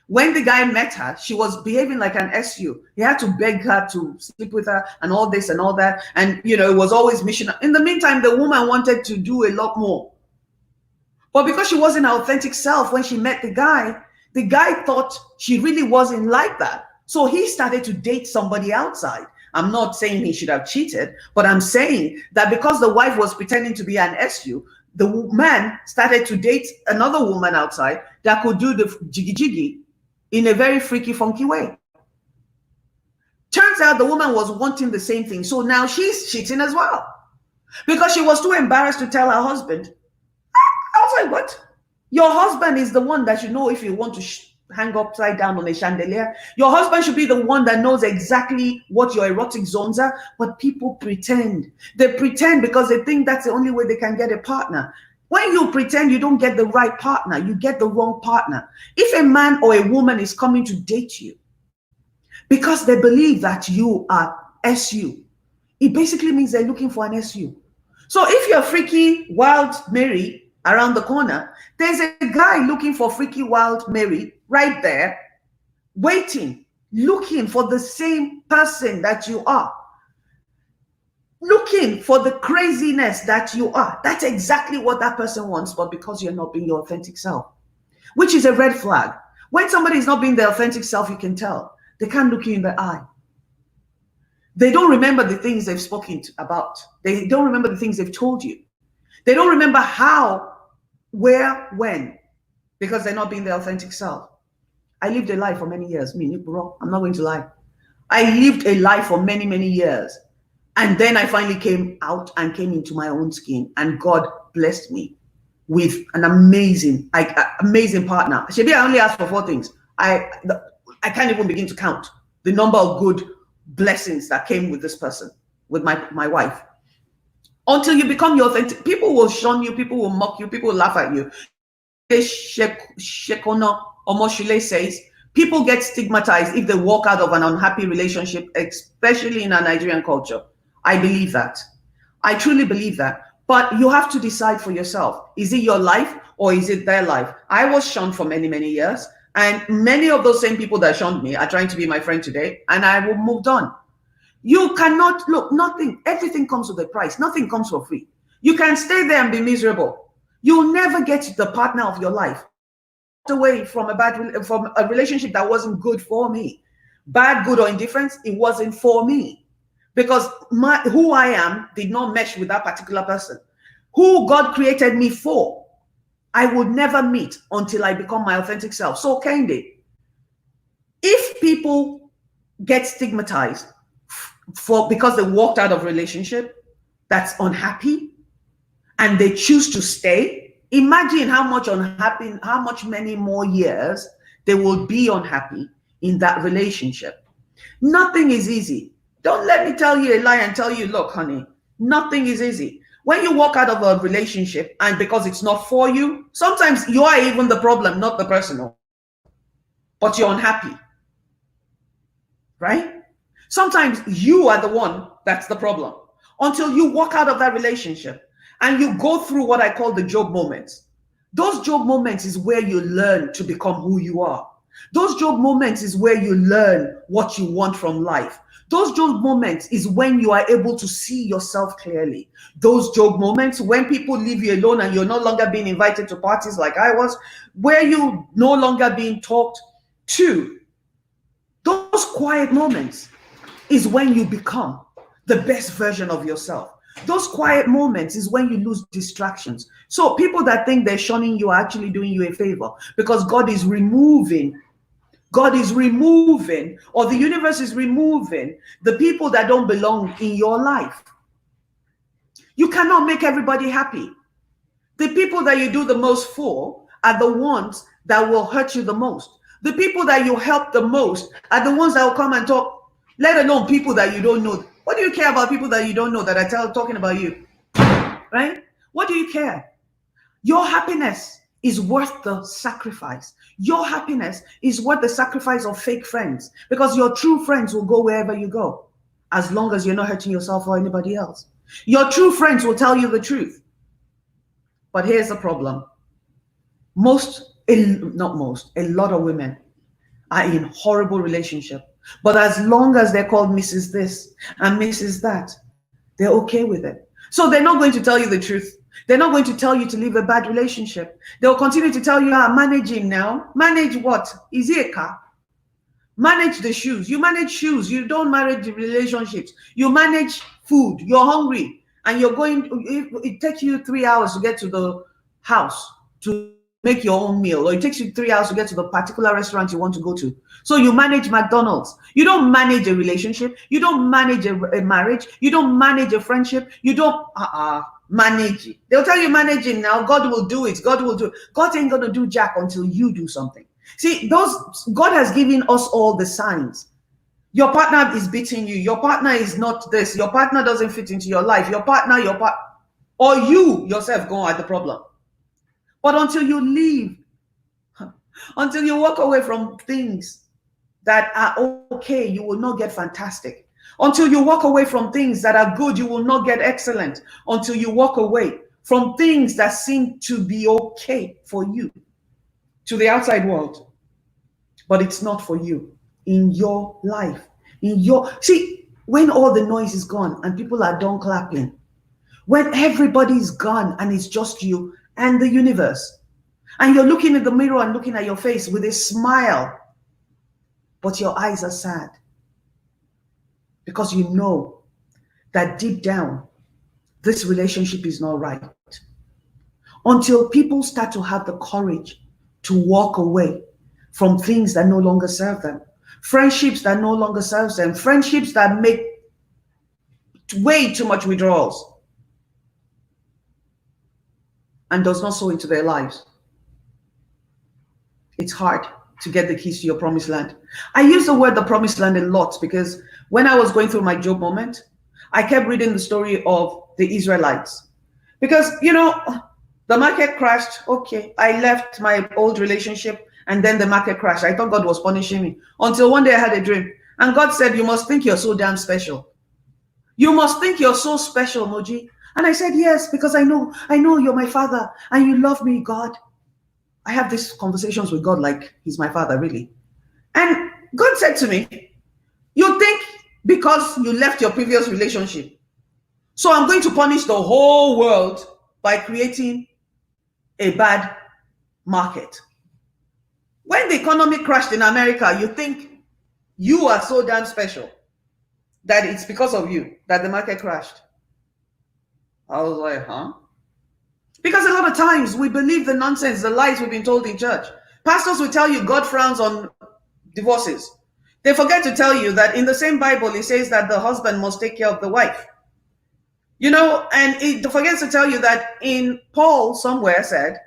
When the guy met her, she was behaving like an SU. He had to beg her to sleep with her and all this and all that. And, it was always mission. In the meantime, the woman wanted to do a lot more. But because she wasn't her authentic self when she met the guy thought she really wasn't like that. So he started to date somebody outside. I'm not saying he should have cheated, but I'm saying that because the wife was pretending to be an SU, the man started to date another woman outside that could do the jiggy in a very freaky, funky way. Turns out the woman was wanting the same thing. So now she's cheating as well. Because she was too embarrassed to tell her husband. I was like, what? Your husband is the one that should know if you want to hang upside down on a chandelier. Your husband should be the one that knows exactly what your erotic zones are. But people pretend. They pretend because they think that's the only way they can get a partner. When you pretend, you don't get the right partner. You get the wrong partner. If a man or a woman is coming to date you because they believe that you are SU, it basically means they're looking for an SU. So if you're freaky, wild Mary around the corner, there's a guy looking for freaky, wild Mary right there, waiting, looking for the same person that you are. Looking for the craziness that you are. That's exactly what that person wants, but because you're not being your authentic self, which is a red flag. When somebody is not being their authentic self, you can tell. They can't look you in the eye. They don't remember the things they've spoken about. They don't remember the things they've told you. They don't remember how, where, when, because they're not being their authentic self. I lived a lie for many years. I'm not going to lie. I lived a lie for many, many years. And then I finally came out and came into my own skin, and God blessed me with an amazing partner. Shebi, I only asked for 4 things. I can't even begin to count the number of good blessings that came with this person, with my wife. Until you become your authentic, people will shun you, people will mock you, people will laugh at you. Shekono Omoshile says, people get stigmatized if they walk out of an unhappy relationship, especially in our Nigerian culture. I believe that. I truly believe that. But you have to decide for yourself. Is it your life or is it their life? I was shunned for many, many years. And many of those same people that shunned me are trying to be my friend today, and I will move on. You cannot, look, nothing, everything comes with a price. Nothing comes for free. You can stay there and be miserable. You'll never get the partner of your life. Away from a relationship that wasn't good for me. Bad, good, or indifference, it wasn't for me. Because who I am did not mesh with that particular person. Who God created me for, I would never meet until I become my authentic self. So, Kende, if people get stigmatized because they walked out of a relationship that's unhappy and they choose to stay, imagine how much many more years they will be unhappy in that relationship. Nothing is easy. Don't let me tell you a lie and tell you, look, honey, nothing is easy. When you walk out of a relationship and because it's not for you, sometimes you are even the problem, not the person, but you're unhappy, right? Sometimes you are the one that's the problem until you walk out of that relationship and you go through what I call the Job moments. Those Job moments is where you learn to become who you are. Those Job moments is where you learn what you want from life. Those Job moments is when you are able to see yourself clearly. Those Job moments when people leave you alone and you're no longer being invited to parties like I was, where you no longer being talked to. Those quiet moments is when you become the best version of yourself. Those quiet moments is when you lose distractions. So people that think they're shunning you are actually doing you a favor, because God is removing, or the universe is removing the people that don't belong in your life. You cannot make everybody happy. The people that you do the most for are the ones that will hurt you the most. The people that you help the most are the ones that will come and talk, let alone people that you don't know. What do you care about people that you don't know that are talking about you? Right? What do you care? Your happiness is worth the sacrifice. Your happiness is worth the sacrifice of fake friends, because your true friends will go wherever you go, as long as you're not hurting yourself or anybody else. Your true friends will tell you the truth. But here's the problem. A lot of women are in horrible relationship. But as long as they're called Mrs. This and Mrs. That, they're okay with it. So they're not going to tell you the truth. They're not going to tell you to leave a bad relationship. They'll continue to tell you, managing now. Manage what? Is it a car? Manage the shoes. You manage shoes. You don't manage the relationships. You manage food. You're hungry and you're going, it takes you 3 hours to get to the house to make your own meal, or it takes you 3 hours to get to the particular restaurant you want to go to. So you manage McDonald's. You don't manage a relationship. You don't manage a marriage. You don't manage a friendship. You don't manage it. They'll tell you managing now. God will do it. God will do it. God ain't going to do jack until you do something. See, God has given us all the signs. Your partner is beating you. Your partner is not this. Your partner doesn't fit into your life. Or you yourself go at the problem. But until you leave, until you walk away from things that are okay, you will not get fantastic. Until you walk away from things that are good, you will not get excellent. Until you walk away from things that seem to be okay for you to the outside world, but it's not for you in your life. See, when all the noise is gone and people are done clapping, when everybody's gone and it's just you and the universe, and you're looking in the mirror and looking at your face with a smile, but your eyes are sad because you know that deep down, this relationship is not right. Until people start to have the courage to walk away from things that no longer serve them, friendships that no longer serve them, friendships that make way too much withdrawals and does not sow into their lives. It's hard to get the keys to your promised land. I use the word the promised land a lot because when I was going through my Job moment, I kept reading the story of the Israelites. Because, the market crashed. Okay, I left my old relationship and then the market crashed. I thought God was punishing me until one day I had a dream. And God said, you must think you're so damn special. You must think you're so special, Moji. And I said, yes, because I know you're my father and you love me, God. I have these conversations with God like he's my father, really. And God said to me, you think because you left your previous relationship, so I'm going to punish the whole world by creating a bad market. When the economy crashed in America, you think you are so damn special that it's because of you that the market crashed. I was like, huh? Because a lot of times we believe the nonsense, the lies we've been told in church. Pastors will tell you God frowns on divorces. They forget to tell you that in the same Bible, it says that the husband must take care of the wife. You know, and it forgets to tell you that in Paul somewhere said,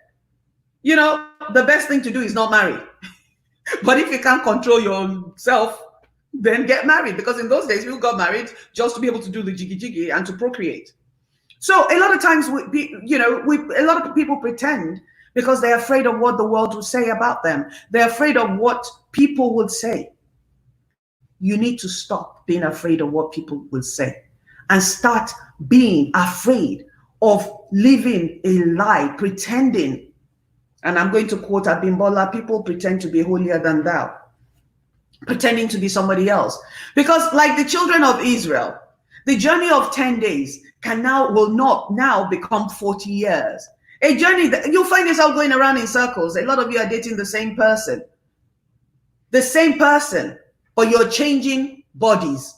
you know, the best thing to do is not marry. But if you can't control yourself, then get married. Because in those days, people got married just to be able to do the jiggy jiggy and to procreate. So a lot of times, a lot of people pretend because they're afraid of what the world will say about them. They're afraid of what people would say. You need to stop being afraid of what people will say and start being afraid of living a lie, pretending. And I'm going to quote Abimbola, people pretend to be holier than thou, pretending to be somebody else. Because like the children of Israel, the journey of 10 days will not now become 40 years. A journey that you'll find yourself going around in circles. A lot of you are dating the same person, but you're changing bodies.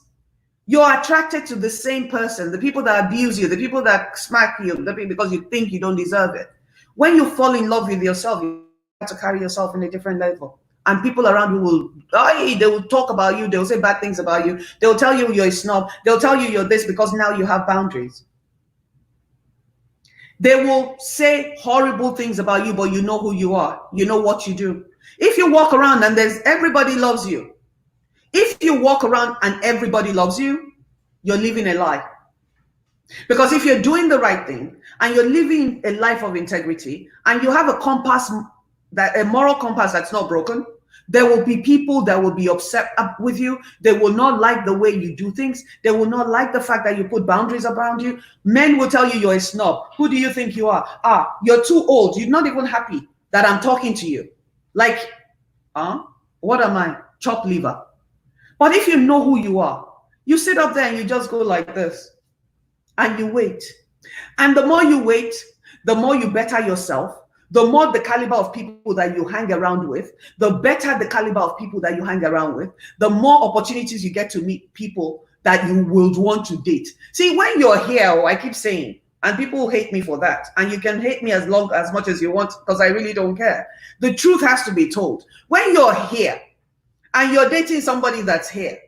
You're attracted to the same person, the people that abuse you, the people that smack you, because you think you don't deserve it. When you fall in love with yourself, you have to carry yourself in a different level. And people around you they will talk about you. They'll say bad things about you. They'll tell you you're a snob. They'll tell you you're this because now you have boundaries. They will say horrible things about you, but you know who you are. You know what you do. If you walk around and everybody loves you, if you walk around and everybody loves you, you're living a lie. Because if you're doing the right thing and you're living a life of integrity and you have a moral compass that's not broken, there will be people that will be upset with you. They will not like the way you do things. They will not like the fact that you put boundaries around you. Men will tell you you're a snob. Who do you think you are? You're too old. You're not even happy that I'm talking to you. Like, what am I? Chopped liver. But if you know who you are, you sit up there and you just go like this and you wait. And the more you wait, the more you better yourself, the more the caliber of people that you hang around with, the better the caliber of people that you hang around with, the more opportunities you get to meet people that you will want to date. See, when you're here, I keep saying, and people hate me for that, and you can hate me as much as you want, because I really don't care. The truth has to be told. When you're here and you're dating somebody that's here,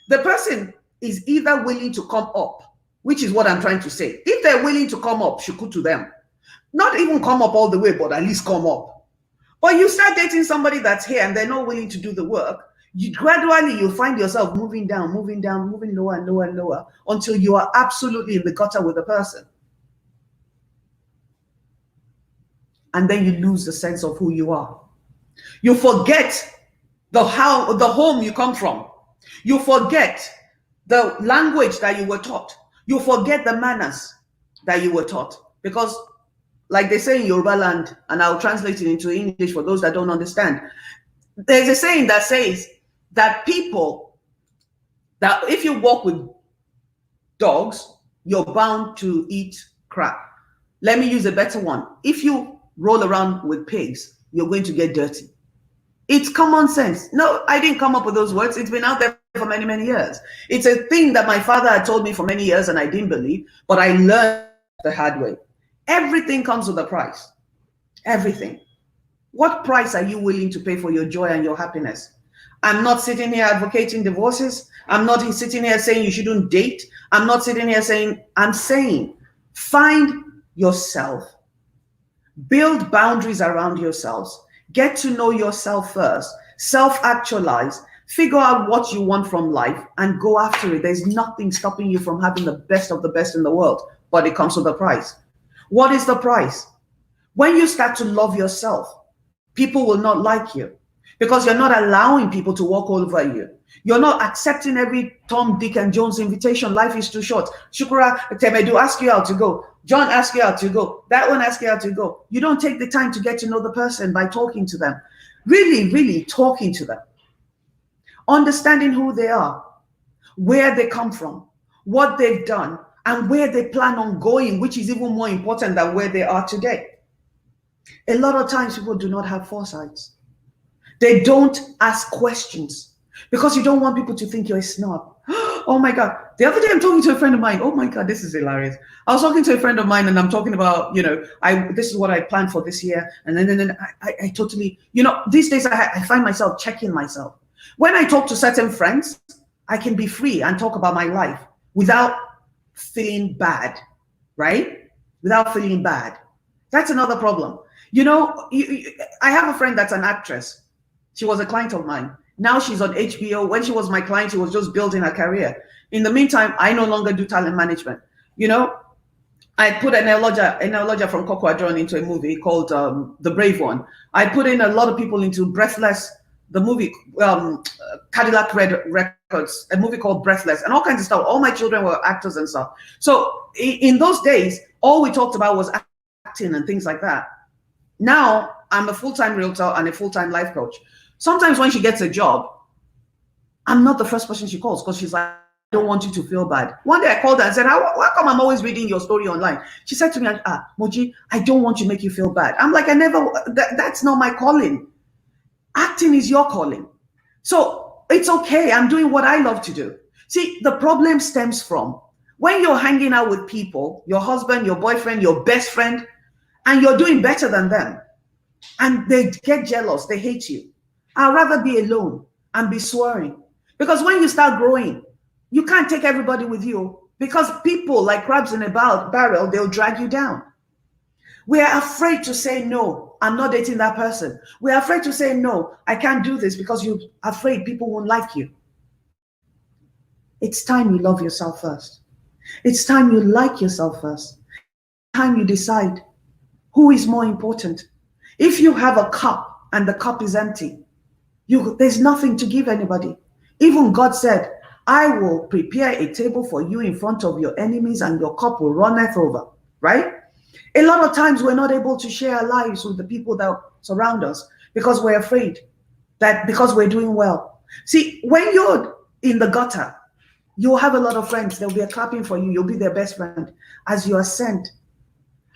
the person is either willing to come up, which is what I'm trying to say. If they're willing to come up, shuku to them. Not even come up all the way, but at least come up. But you start dating somebody that's here and they're not willing to do the work, you'll find yourself moving down, moving lower and lower and lower until you are absolutely in the gutter with the person. And then you lose the sense of who you are. You forget the home you come from. You forget the language that you were taught. You forget the manners that you were taught. Because like they say in Yoruba land, and I'll translate it into English for those that don't understand. There's a saying that says that if you walk with dogs, you're bound to eat crap. Let me use a better one. If you roll around with pigs, you're going to get dirty. It's common sense. No, I didn't come up with those words. It's been out there for many, many years. It's a thing that my father had told me for many years and I didn't believe, but I learned the hard way. Everything comes with a price. Everything. What price are you willing to pay for your joy and your happiness? I'm not sitting here advocating divorces. I'm not sitting here saying you shouldn't date. I'm not sitting here saying, I'm saying find yourself. Build boundaries around yourselves. Get to know yourself first. Self-actualize. Figure out what you want from life and go after it. There's nothing stopping you from having the best of the best in the world, but it comes with a price. What is the price? When you start to love yourself, people will not like you because you're not allowing people to walk over you. You're not accepting every Tom, Dick, and Jones invitation. Life is too short. Shukura, Temedu, ask you out to go. John asks you out to go. That one asks you out to go. You don't take the time to get to know the person by talking to them. Really, really talking to them. Understanding who they are, where they come from, what they've done, and where they plan on going, which is even more important than where they are today. A lot of times people do not have foresights. They don't ask questions because you don't want people to think you're a snob. Oh my God. The other day I'm talking to a friend of mine. Oh my God, this is hilarious. I was talking to a friend of mine and I'm talking about, this is what I planned for this year. And then I totally, these days I find myself checking myself. When I talk to certain friends, I can be free and talk about my life without feeling bad, right? Without feeling bad. That's another problem. I have a friend that's an actress. She was a client of mine. Now she's on HBO. When she was my client, she was just building her career. In the meantime, I no longer do talent management. I put an Elijah from Coco Adron into a movie called The Brave One. I put in a lot of people into Breathless, the movie, Cadillac Records, a movie called Breathless, and all kinds of stuff. All my children were actors and stuff. So in those days, all we talked about was acting and things like that. Now I'm a full-time realtor and a full-time life coach. Sometimes when she gets a job, I'm not the first person she calls because she's like, I don't want you to feel bad. One day I called her and said, why come I'm always reading your story online? She said to me, Moji, I don't want to make you feel bad. I'm like, that's not my calling. Acting is your calling. So it's okay. I'm doing what I love to do. See, the problem stems from when you're hanging out with people, your husband, your boyfriend, your best friend, and you're doing better than them. And they get jealous. They hate you. I'd rather be alone and be swearing. Because when you start growing, you can't take everybody with you because people like crabs in a barrel, they'll drag you down. We are afraid to say, no, I'm not dating that person. We're afraid to say, no, I can't do this because you're afraid people won't like you. It's time you love yourself first. It's time you like yourself first. It's time you decide who is more important. If you have a cup and the cup is empty, there's nothing to give anybody. Even God said, I will prepare a table for you in front of your enemies and your cup will runneth over, right? A lot of times we're not able to share our lives with the people that surround us because we're afraid that because we're doing well. See, when you're in the gutter, you'll have a lot of friends. They'll be clapping for you. You'll be their best friend. As you ascend,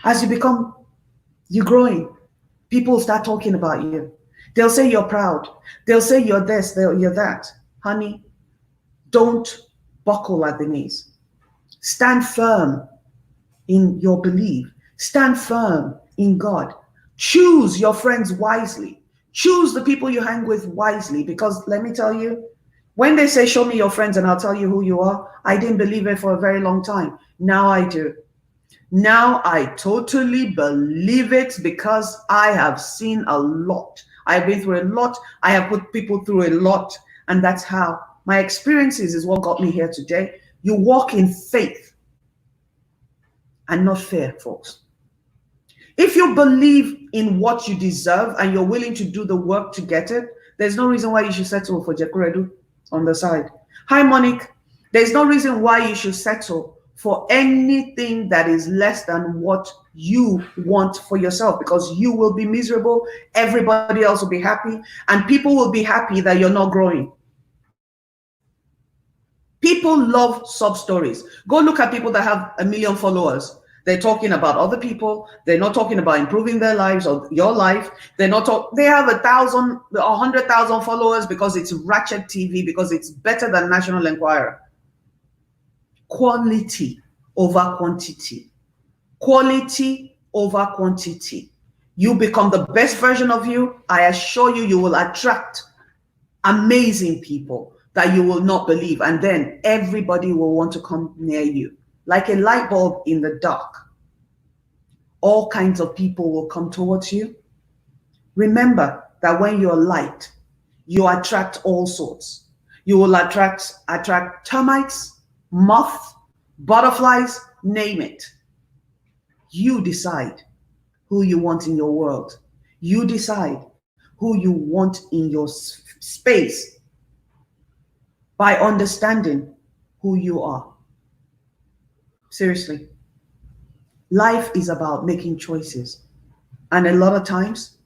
as you're growing, people start talking about you. They'll say you're proud. They'll say you're this, you're that. Honey, don't buckle at the knees. Stand firm in your belief. Stand firm in God. Choose your friends wisely. Choose the people you hang with wisely, because let me tell you, when they say, show me your friends and I'll tell you who you are, I didn't believe it for a very long time. Now I do. Now I totally believe it because I have seen a lot. I've been through a lot. I have put people through a lot. And that's how my experiences is what got me here today. You walk in faith and not fear, folks. If you believe in what you deserve and you're willing to do the work to get it, there's no reason why you should settle for Jekuredu on the side. Hi, Monique. There's no reason why you should settle for anything that is less than what you want for yourself, because you will be miserable, everybody else will be happy, and people will be happy that you're not growing. People love sub stories. Go look at people that have 1 million followers. They're talking about other people. They're not talking about improving their lives or your life. They have 1,000, 100,000 followers because it's ratchet TV, because it's better than National Enquirer. Quality over quantity. Quality over quantity. You become the best version of you. I assure you, you will attract amazing people that you will not believe. And then everybody will want to come near you. Like a light bulb in the dark. All kinds of people will come towards you. Remember that when you're light, you attract all sorts. You will attract termites, moths, butterflies, name it. You decide who you want in your world. You decide who you want in your space by understanding who you are. Seriously. Life is about making choices. And a lot of times,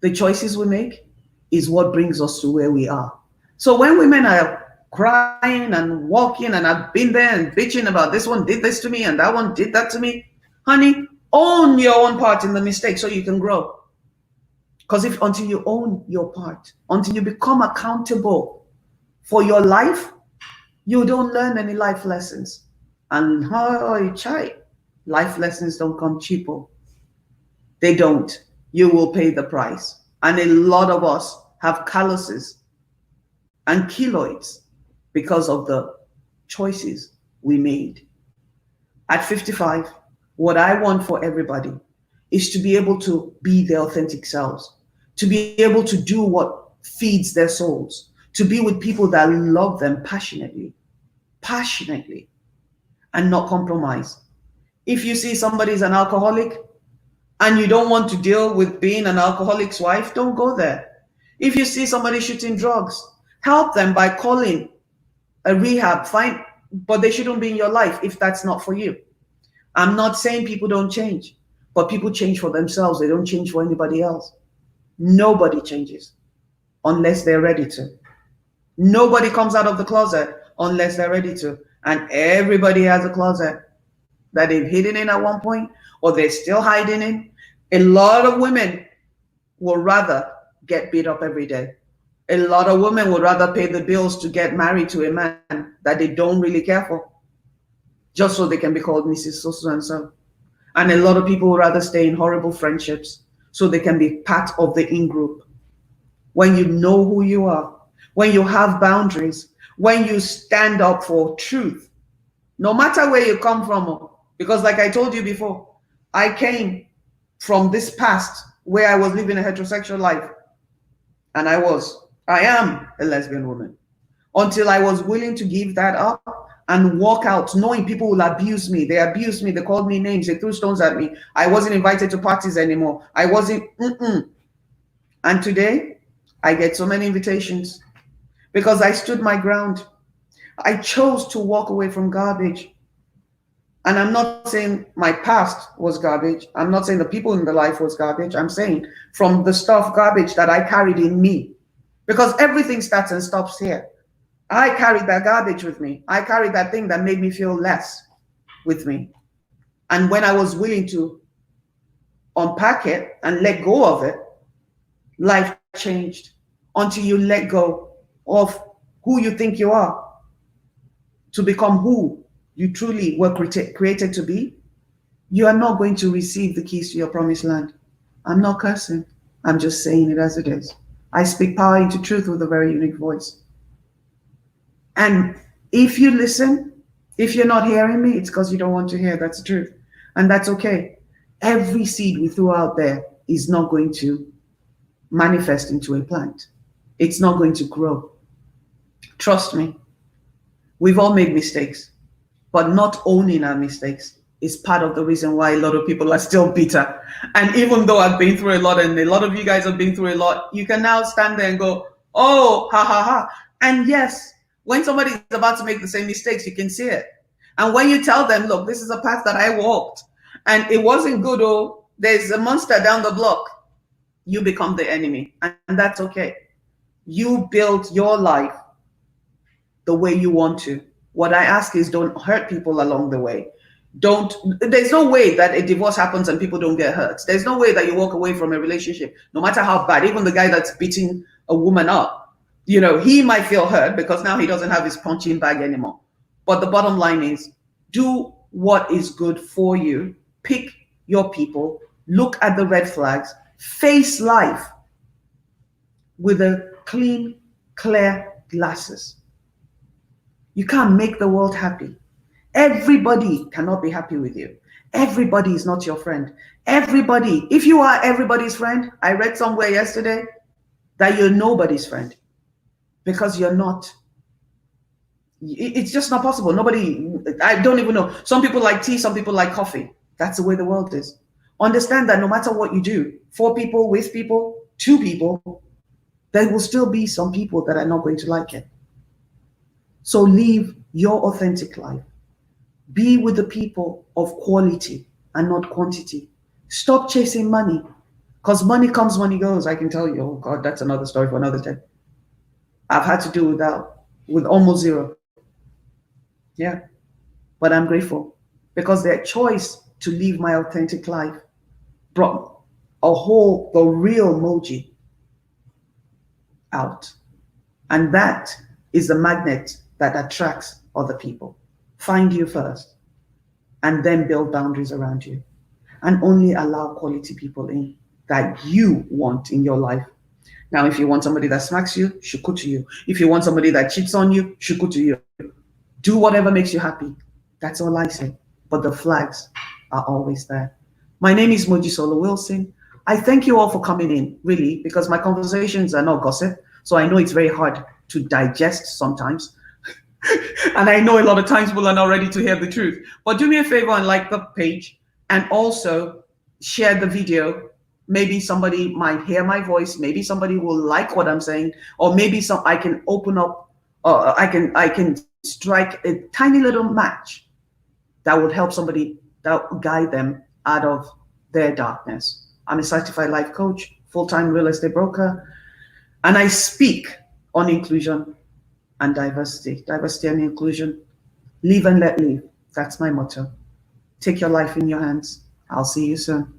the choices we make is what brings us to where we are. So when women are crying and walking, and I've been there and bitching about this one did this to me and that one did that to me, honey, own your own part in the mistake so you can grow. Because if until you own your part, until you become accountable for your life, you don't learn any life lessons. And how chai, life lessons don't come cheaper. They don't. You will pay the price. And a lot of us have calluses and keloids because of the choices we made. At 55, what I want for everybody is to be able to be their authentic selves, to be able to do what feeds their souls, to be with people that love them passionately, and not compromise. If you see somebody's an alcoholic and you don't want to deal with being an alcoholic's wife, don't go there. If you see somebody shooting drugs, help them by calling a rehab, fine, but they shouldn't be in your life if that's not for you. I'm not saying people don't change, but people change for themselves. They don't change for anybody else. Nobody changes unless they're ready to. Nobody comes out of the closet unless they're ready to. And everybody has a closet that they've hidden in at one point, or they're still hiding in. A lot of women will rather get beat up every day. A lot of women would rather pay the bills to get married to a man that they don't really care for, just so they can be called Mrs. So and so. And a lot of people would rather stay in horrible friendships so they can be part of the in group. When you know who you are, when you have boundaries, when you stand up for truth, no matter where you come from, because like I told you before, I came from this past where I was living a heterosexual life, and I am a lesbian woman, until I was willing to give that up and walk out, knowing people will abuse me. They abused me. They called me names. They threw stones at me. I wasn't invited to parties anymore. I wasn't. And today, I get so many invitations because I stood my ground. I chose to walk away from garbage. And I'm not saying my past was garbage. I'm not saying the people in the life was garbage. I'm saying from the stuff garbage that I carried in me. Because everything starts and stops here. I carried that garbage with me. I carried that thing that made me feel less with me. And when I was willing to unpack it and let go of it, life changed. Until you let go of who you think you are to become who you truly were created to be, you are not going to receive the keys to your promised land. I'm not cursing. I'm just saying it as it is. I speak power into truth with a very unique voice. And if you listen, if you're not hearing me, it's because you don't want to hear. That's the truth. And that's okay. Every seed we throw out there is not going to manifest into a plant. It's not going to grow. Trust me. We've all made mistakes, but not owning our mistakes is part of the reason why a lot of people are still bitter. And even though I've been through a lot, and a lot of you guys have been through a lot, you can now stand there and go, oh, ha, ha, ha. And yes, when somebody is about to make the same mistakes, you can see it. And when you tell them, look, this is a path that I walked, and it wasn't good, oh, there's a monster down the block, you become the enemy. And that's okay. You build your life the way you want to. What I ask is don't hurt people along the way. There's no way that a divorce happens and people don't get hurt. There's no way that you walk away from a relationship, no matter how bad. Even the guy that's beating a woman up, he might feel hurt because now he doesn't have his punching bag anymore. But the bottom line is, do what is good for you. Pick your people, look at the red flags, face life with a clean, clear glasses. You can't make the world happy. Everybody cannot be happy with you. Everybody is not your friend. Everybody, if you are everybody's friend, I read somewhere yesterday that you're nobody's friend because you're not. It's just not possible. Nobody, I don't even know. Some people like tea, some people like coffee. That's the way the world is. Understand that no matter what you do, for people, with people, to people, there will still be some people that are not going to like it. So live your authentic life. Be with the people of quality and not quantity. Stop chasing money, because money comes, money goes. I can tell you, oh God, that's another story for another day. I've had to do with almost zero. Yeah, but I'm grateful because their choice to live my authentic life brought the real Moji out. And that is the magnet that attracts other people. Find you first and then build boundaries around you and only allow quality people in that you want in your life. Now, if you want somebody that smacks you, shuku to you. If you want somebody that cheats on you, shuku to you. Do whatever makes you happy. That's all I say. But the flags are always there. My name is Moji Solo Wilson. I thank you all for coming in, really, because my conversations are not gossip. So I know it's very hard to digest sometimes. And I know a lot of times people are not ready to hear the truth. But do me a favor and like the page and also share the video. Maybe somebody might hear my voice. Maybe somebody will like what I'm saying, or maybe I can open up. I can strike a tiny little match that would help somebody, that would guide them out of their darkness. I'm a certified life coach, full-time real estate broker, and I speak on inclusion and diversity and inclusion. Live and let live. That's my motto. Take your life in your hands. I'll see you soon.